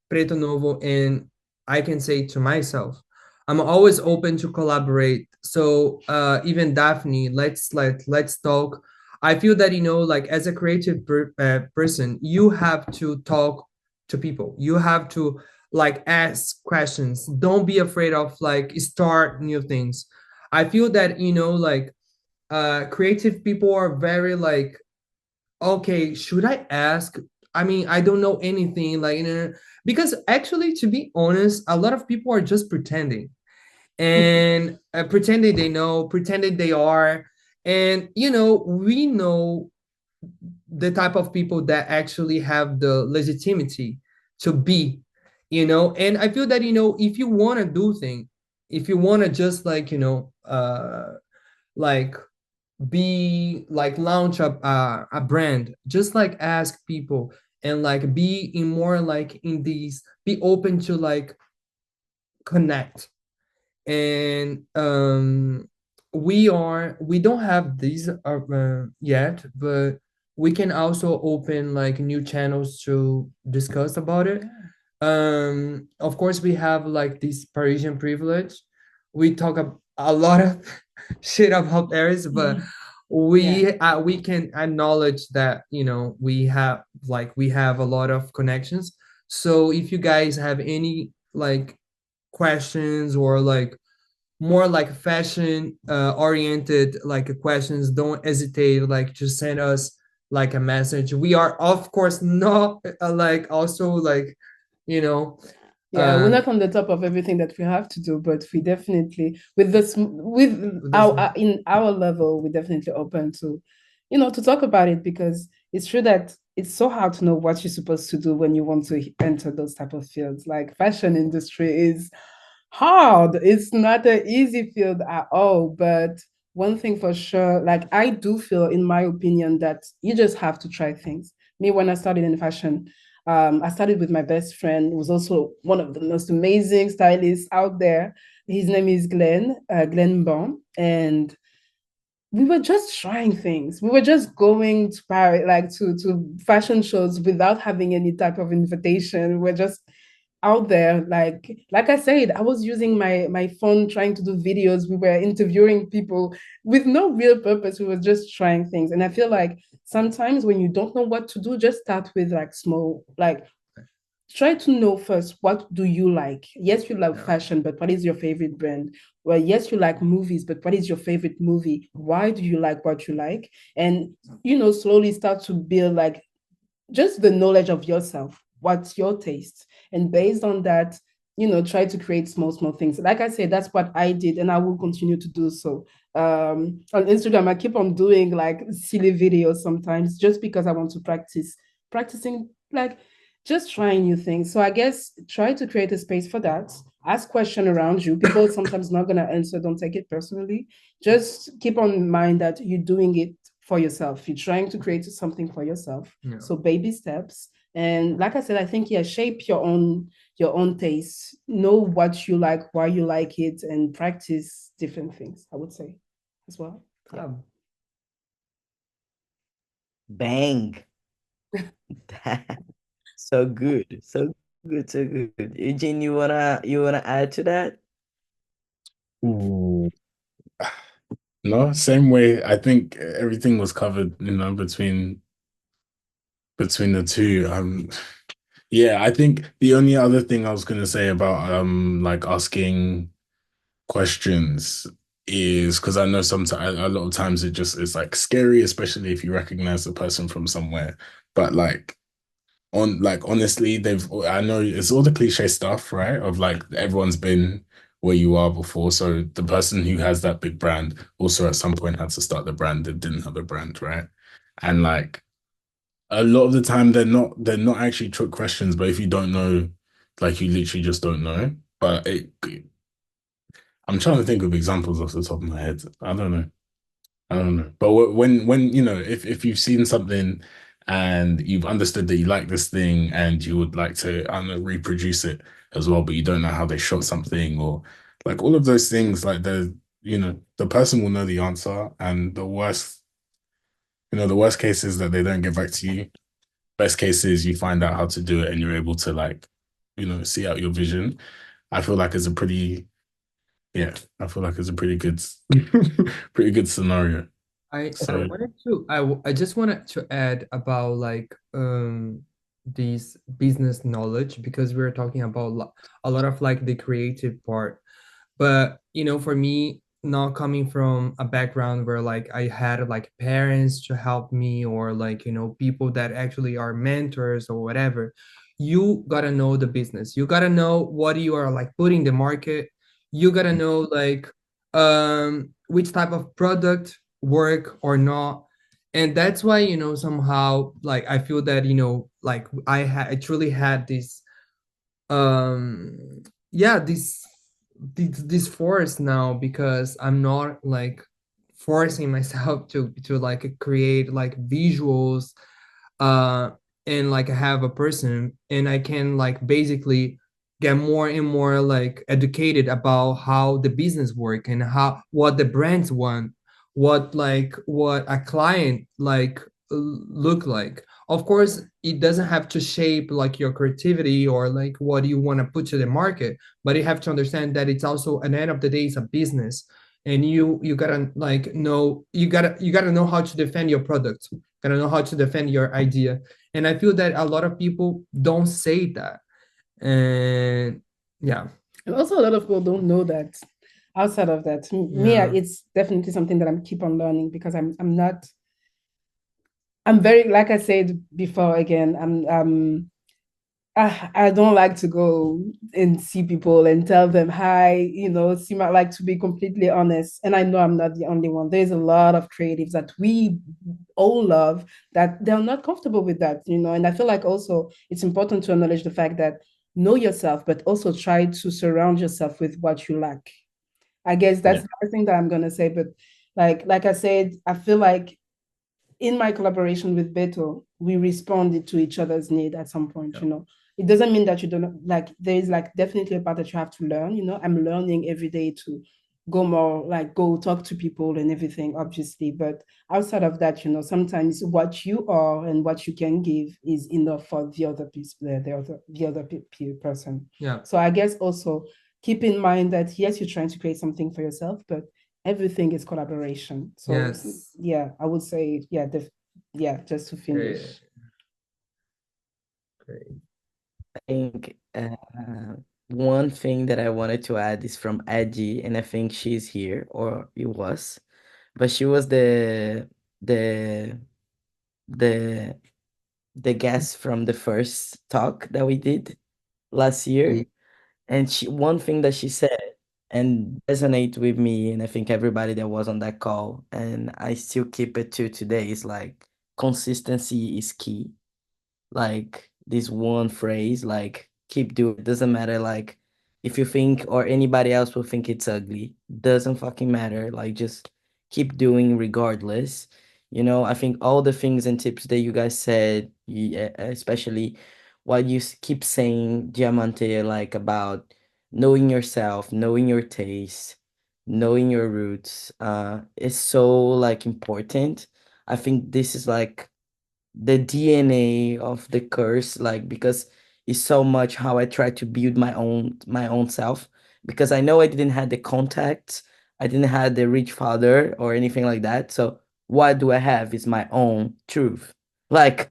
Preto Novo, and I can say to myself, I'm always open to collaborate. So even Daphne, let's talk. I feel that, like as a creative person, you have to talk to people. You have to like ask questions. Don't be afraid of like start new things. I feel that, like creative people are very like, okay, should I ask? I mean, I don't know anything, like, because actually, to be honest, a lot of people are just pretending and pretending they know, pretending they are. And, we know the type of people that actually have the legitimacy to be, and I feel that, if you want to do things, if you want to just like, like be like launch up a brand, just like ask people and like be in more like in these, be open to like connect. And we don't have these yet, but we can also open like new channels to discuss about it. Of course we have like this Parisian privilege. We talk a lot of shit about Paris, but we can acknowledge that, we have a lot of connections. So if you guys have any like questions or like more like fashion oriented like questions, don't hesitate like to send us like a message. We are of course not like also like, you know we're not on the top of everything that we have to do, but we definitely with this with our in our level, we're definitely open to, to talk about it, because it's true that it's so hard to know what you're supposed to do when you want to enter those type of fields. Like fashion industry is hard. It's not an easy field at all. But one thing for sure, like I do feel, in my opinion, that you just have to try things. Me, when I started in fashion, I started with my best friend, who was also one of the most amazing stylists out there. His name is Glenn Bon. And we were just trying things. We were just going to Paris, like to fashion shows without having any type of invitation. We're just out there. Like I said, I was using my phone trying to do videos. We were interviewing people with no real purpose. We were just trying things. And I feel like sometimes when you don't know what to do, just start with like small, like try to know first, what do you like? Yes, you love fashion, but what is your favorite brand? Well, yes, you like movies, but what is your favorite movie? Why do you like what you like? And slowly start to build like just the knowledge of yourself. What's your taste? And based on that, try to create small things. Like I said, that's what I did, and I will continue to do so. On Instagram, I keep on doing like silly videos sometimes just because I want to practicing like just trying new things. So I guess try to create a space for that. Ask question around you. People sometimes not gonna answer. Don't take it personally. Just keep on mind that you're doing it for yourself. You're trying to create something for yourself. Yeah. So baby steps. And like I said, I think shape your own taste. Know what you like, why you like it, and practice different things, I would say as well. Yeah. Bang. So good. So good, so good. Eugene, you wanna add to that? Ooh. No, same way. I think everything was covered, between the two. Yeah, I think the only other thing I was gonna say about like asking questions is because I know sometimes a lot of times it's like scary, especially if you recognize the person from somewhere. But like honestly, I know it's all the cliche stuff, right? Of like everyone's been where you are before. So the person who has that big brand also at some point had to start the brand that didn't have a brand, right? And like a lot of the time they're not actually trick questions, but if you don't know, like you literally just don't know. But I'm trying to think of examples off the top of my head. I don't know. But when if you've seen something and you've understood that you like this thing and you would like to, I don't know, reproduce it as well, but you don't know how they shot something or like all of those things, like the person will know the answer, and the worst case is that they don't get back to you. Best case is you find out how to do it and you're able to like, see out your vision. I feel like it's a pretty Yeah, I feel like it's a pretty good, pretty good scenario. I So wanted to I just wanted to add about like this business knowledge, because we were talking about a lot of like the creative part. But for me, not coming from a background where like I had like parents to help me, or like people that actually are mentors or whatever, you gotta know the business. You gotta know what you are like putting in the market. You gotta know like which type of product work or not. And that's why somehow like I feel that like I truly had this yeah this force now, because I'm not like forcing myself to like create like visuals uh and like have a person, and I can like basically get more and more like educated about how the business work and what the brands want, what a client like look like. Of course, it doesn't have to shape like your creativity or like what you want to put to the market, but you have to understand that it's also, at the end of the day, it's a business. And you gotta like know, you gotta know how to defend your product, gotta know how to defend your idea. And I feel that a lot of people don't say that. And yeah. And also a lot of people don't know that outside of that. Me, Yeah. it's definitely something that I'm keep on learning, because I'm very, like I said before, again, I don't like to go and see people and tell them hi, seem like, to be completely honest. And I know I'm not the only one. There's a lot of creatives that we all love that they're not comfortable with that, and I feel like also it's important to acknowledge the fact that know yourself, but also try to surround yourself with what you like. I guess that's yeah, the other thing that I'm gonna say. But like I said, I feel like in my collaboration with Beto, we responded to each other's need at some point, It doesn't mean that you don't, like, there is like definitely a part that you have to learn, I'm learning every day to go talk to people and everything, obviously. But outside of that, sometimes what you are and what you can give is enough for the other person. Yeah. So I guess also keep in mind that yes, you're trying to create something for yourself, but everything is collaboration. So Yes. yeah, I would say just to finish. Great. I think one thing that I wanted to add is from Eddie, and I think she's here, or it was, but she was the the the guest from the first talk that we did last year. And one thing that she said and resonate with me, and I think everybody that was on that call, and I still keep it to today, is like consistency is key. Like this one phrase, like keep doing it. Doesn't matter like if you think or anybody else will think it's ugly. Doesn't fucking matter. Like just keep doing regardless. I think all the things and tips that you guys said, especially what you keep saying, Diamante, like about knowing yourself, knowing your taste, knowing your roots, is so like important. I think this is like the DNA of the curse, like because it's so much how I try to build my own self. Because I know I didn't have the contacts, I didn't have the rich father or anything like that. So what do I have is my own truth. Like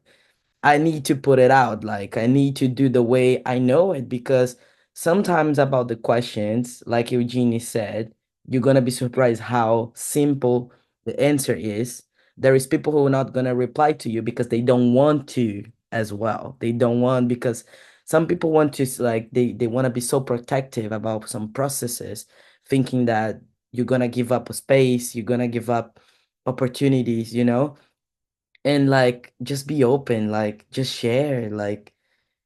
I need to put it out. Like I need to do the way I know it because sometimes about the questions, like Eugenie said, you're gonna be surprised how simple the answer is. There is people who are not gonna reply to you because they don't want to as well. They don't want because some people want to like they want to be so protective about some processes, thinking that you're gonna give up a space, you're gonna give up opportunities. And like just be open, like just share, like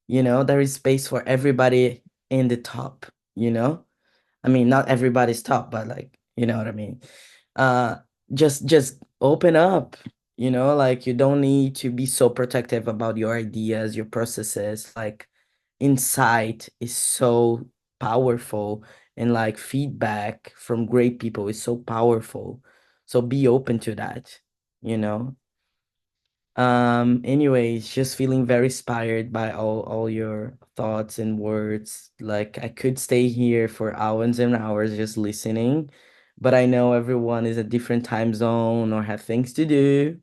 there is space for everybody in the top. I mean, not everybody's top, but like you know what I mean. uh just open up. Like you don't need to be so protective about your ideas, your processes. Like insight is so powerful, and like feedback from great people is so powerful, so be open to that you know anyways, just feeling very inspired by all your thoughts and words. Like I could stay here for hours and hours just listening, but I know everyone is a different time zone or have things to do,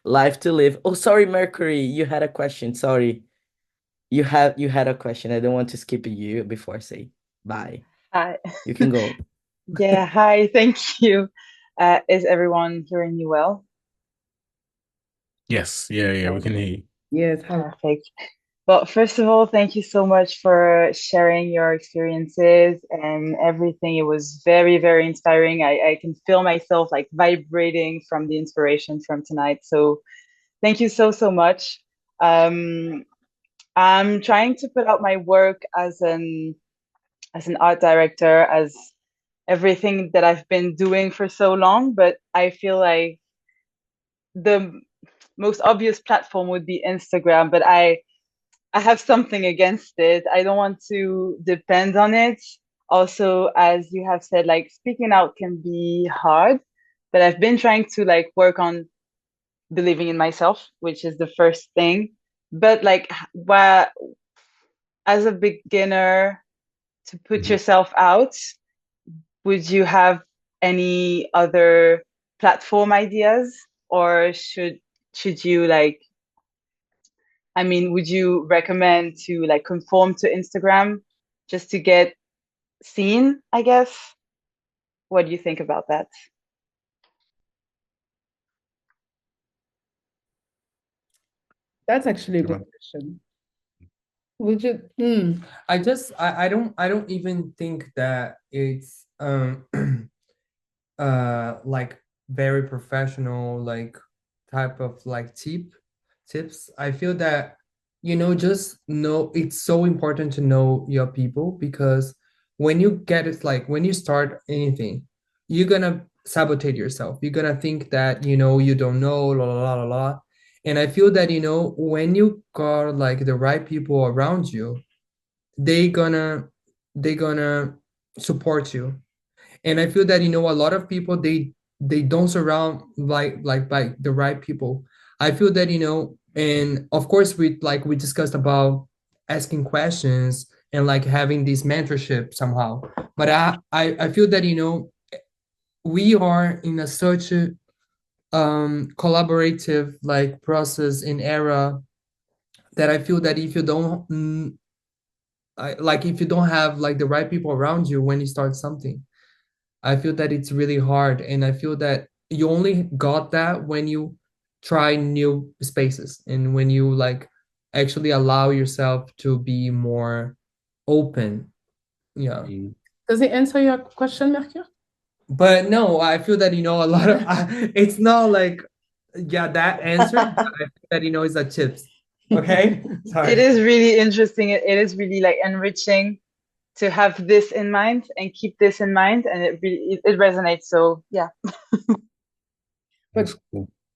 life to live. Oh, sorry, Mercury, you had a question. Sorry. You had a question. I don't want to skip you before I say bye. Hi. You can go. Yeah, hi, thank you. Is everyone hearing me well? Yes, yeah, we can hear you. Yes, perfect. Well, first of all, thank you so much for sharing your experiences and everything. It was very, very inspiring. I can feel myself like vibrating from the inspiration from tonight. So thank you so, so much. I'm trying to put out my work as an art director, as everything that I've been doing for so long, but I feel like the most obvious platform would be Instagram, but I have something against it. I don't want to depend on it. Also, as you have said, like speaking out can be hard, but I've been trying to like work on believing in myself, which is the first thing. But like, as a beginner, to put yourself out, would you have any other platform ideas, or should you like, I mean, would you recommend to like conform to Instagram just to get seen, I guess? What do you think about that? That's actually a good question. Would you? I don't even think that it's like very professional like type of like tips. I feel that just know it's so important to know your people, because when you get it, like when you start anything, you're gonna sabotage yourself. You're gonna think that you don't know, la la la la la. And I feel that when you got like the right people around you, they gonna support you. And I feel that, you know, a lot of people, they don't surround like by the right people. I feel that, you know, and of course we discussed about asking questions and like having this mentorship somehow. But I feel that, you know, we are in a such a collaborative like process in era that I feel that if you don't like if you don't have like the right people around you when you start something, I feel that it's really hard. And I feel that you only got that when you try new spaces and when you like actually allow yourself to be more open. Yeah. Does it answer your question, Mercure? But no, I feel that, you know, a lot of it's not like, yeah, that answer, but I feel that, you know, it's a tips. Okay. Sorry. It is really interesting. It is really like enriching to have this in mind and keep this in mind, and it really it resonates. So yeah. But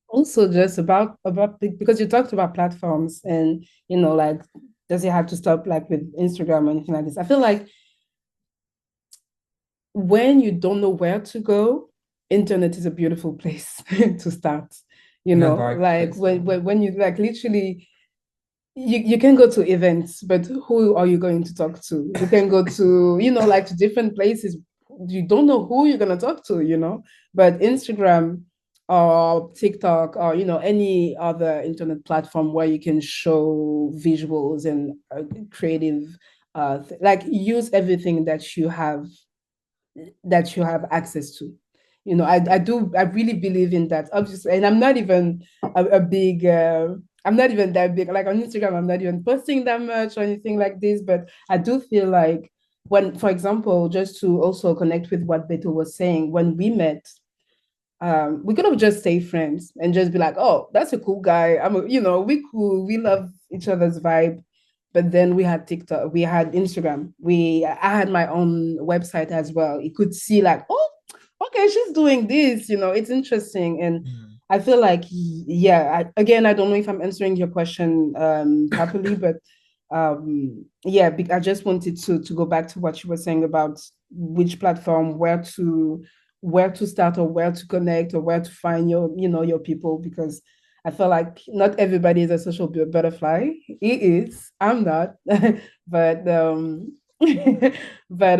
also just about because you talked about platforms and, you know, like, does it have to stop like with Instagram or anything like this? I feel like when you don't know where to go, internet is a beautiful place to start. You know, like when you like literally you can go to events, but who are you going to talk to? You can go to, you know, like to different places. You don't know who you're gonna talk to, you know. But Instagram or TikTok or, you know, any other internet platform where you can show visuals and creative, like use everything that you have access to. You know, I really believe in that, obviously. And I'm not even a big I'm not even that big. Like on Instagram, I'm not even posting that much or anything like this. But I do feel like when, for example, just to also connect with what Beto was saying, when we met, we could have just stayed friends and just be like, oh, that's a cool guy. You know, we cool, we love each other's vibe. But then we had TikTok, we had Instagram, I had my own website as well. You could see like, oh, okay, she's doing this, you know, it's interesting. And I feel like, yeah, again, I don't know if I'm answering your question properly, but yeah, I just wanted to go back to what you were saying about which platform, where to start or where to connect or where to find your, you know, your people, because I feel like not everybody is a social butterfly. It is. I'm not. But but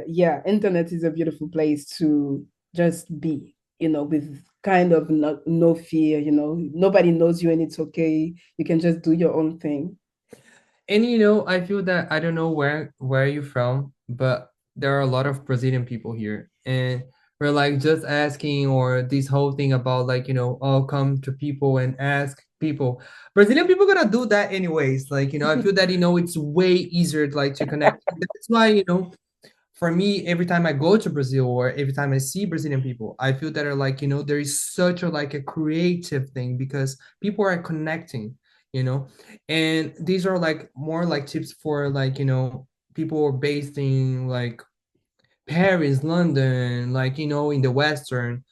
yeah, internet is a beautiful place to just be, you know, with kind of no fear, you know, nobody knows you and it's okay. You can just do your own thing. And you know, I feel that I don't know where you're from, but there are a lot of Brazilian people here, and we're like just asking, or this whole thing about like, you know, oh, come to people and ask people. Brazilian people gonna do that anyways. Like, you know, I feel that, you know, it's way easier like to connect. That's why, you know, for me, every time I go to Brazil or every time I see Brazilian people, I feel that are like, you know, there is such a like a creative thing because people are connecting, you know. And these are like more like tips for like, you know, people based in like Paris, London, like, you know, in the Western.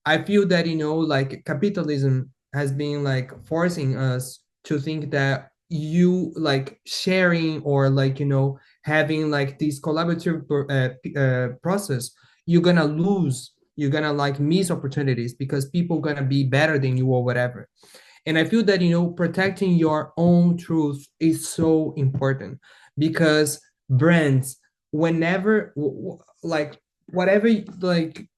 I feel that, you know, like capitalism has been like forcing us to think that you like sharing or like, you know, having like this collaborative process, you're gonna like miss opportunities because people gonna be better than you or whatever. And I feel that, you know, protecting your own truth is so important because brands, whenever like whatever like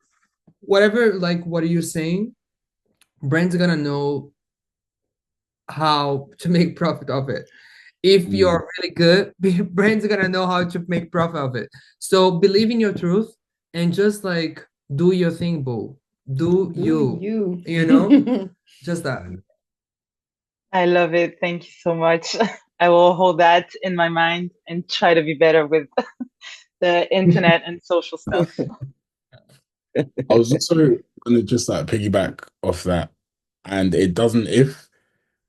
whatever like what are you saying, brands are gonna know how to make profit of it. If you're really good, brands are gonna know how to make profit of it. So believe in your truth and just like do your thing, boo. Do you you know, just that. I love it. Thank you so much. I will hold that in my mind and try to be better with the internet and social stuff. I was also gonna just like piggyback off that, and it doesn't if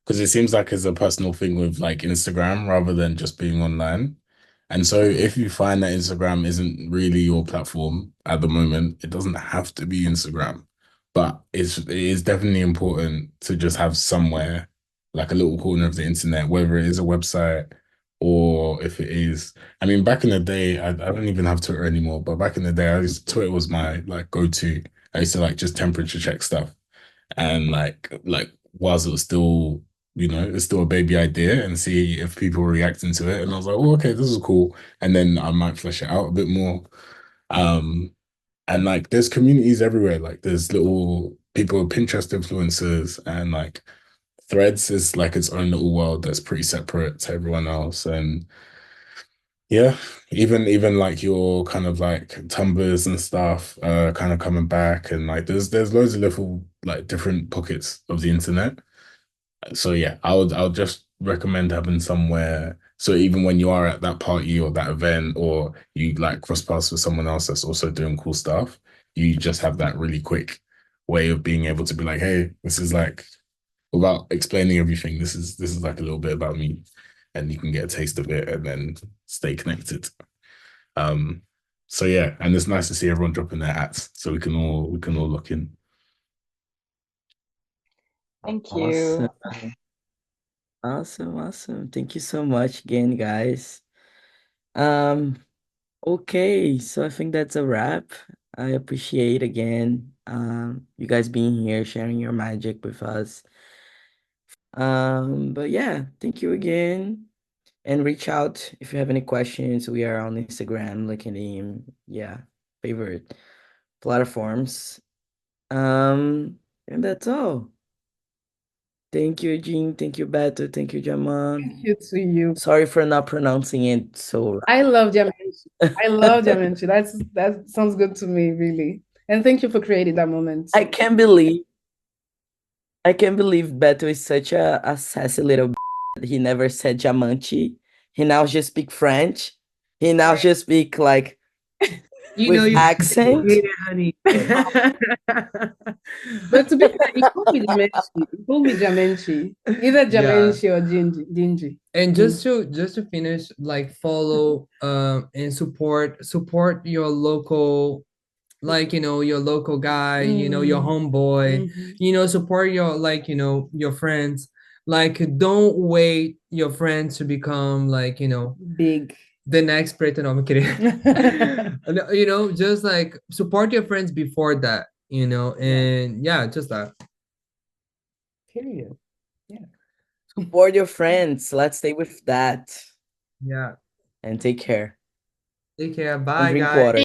because it seems like it's a personal thing with like Instagram rather than just being online. And so if you find that Instagram isn't really your platform at the moment, it doesn't have to be Instagram, but it is definitely important to just have somewhere like a little corner of the internet, whether it is a website or if it is, I mean, back in the day, I don't even have Twitter anymore, but back in the day, Twitter was my like go-to. I used to like just temperature check stuff. And like whilst it was still, it's still a baby idea, and see if people were reacting to it. And I was like, oh, okay, this is cool. And then I might flesh it out a bit more. And like there's communities everywhere. Like there's little people, Pinterest influencers, and like Threads is like its own little world that's pretty separate to everyone else. And yeah, even like your kind of like Tumblrs and stuff, kind of coming back, and like there's loads of little like different pockets of the internet. So yeah, I would just recommend having somewhere. So even when you are at that party or that event, or you like cross paths with someone else that's also doing cool stuff, you just have that really quick way of being able to be like, hey, this is like, without explaining everything, this is like a little bit about me, and you can get a taste of it and then stay connected. So yeah, and it's nice to see everyone dropping their hats so we can all look in. Thank you. Awesome. Thank you so much again, guys. Okay, so I think that's a wrap. I appreciate again you guys being here, sharing your magic with us. But yeah, thank you again. And reach out if you have any questions. We are on Instagram, LinkedIn, yeah, favorite platforms. And that's all. Thank you, Eugene. Thank you, Beto. Thank you, Jaman. Thank you to you. Sorry for not pronouncing it so right. I love Diamante. I love Diamante. That sounds good to me, really. And thank you for creating that moment. I can't believe Beto is such a sassy little that he never said Diamante. He now just speak French. He now just speak like with accent. honey. But to be fair, he called me Diamante. He called me Diamante. Either Diamante or Dingy. And just to finish, like follow and support your local, like your local guy, your homeboy, support your like your friends. Like don't wait your friends to become like big, the next Preto Novo. I'm kidding. Just like support your friends before that, and yeah, just that. Period. Yeah. Support your friends. Let's stay with that. Yeah. And take care. Take care. And Bye, drink guys. water.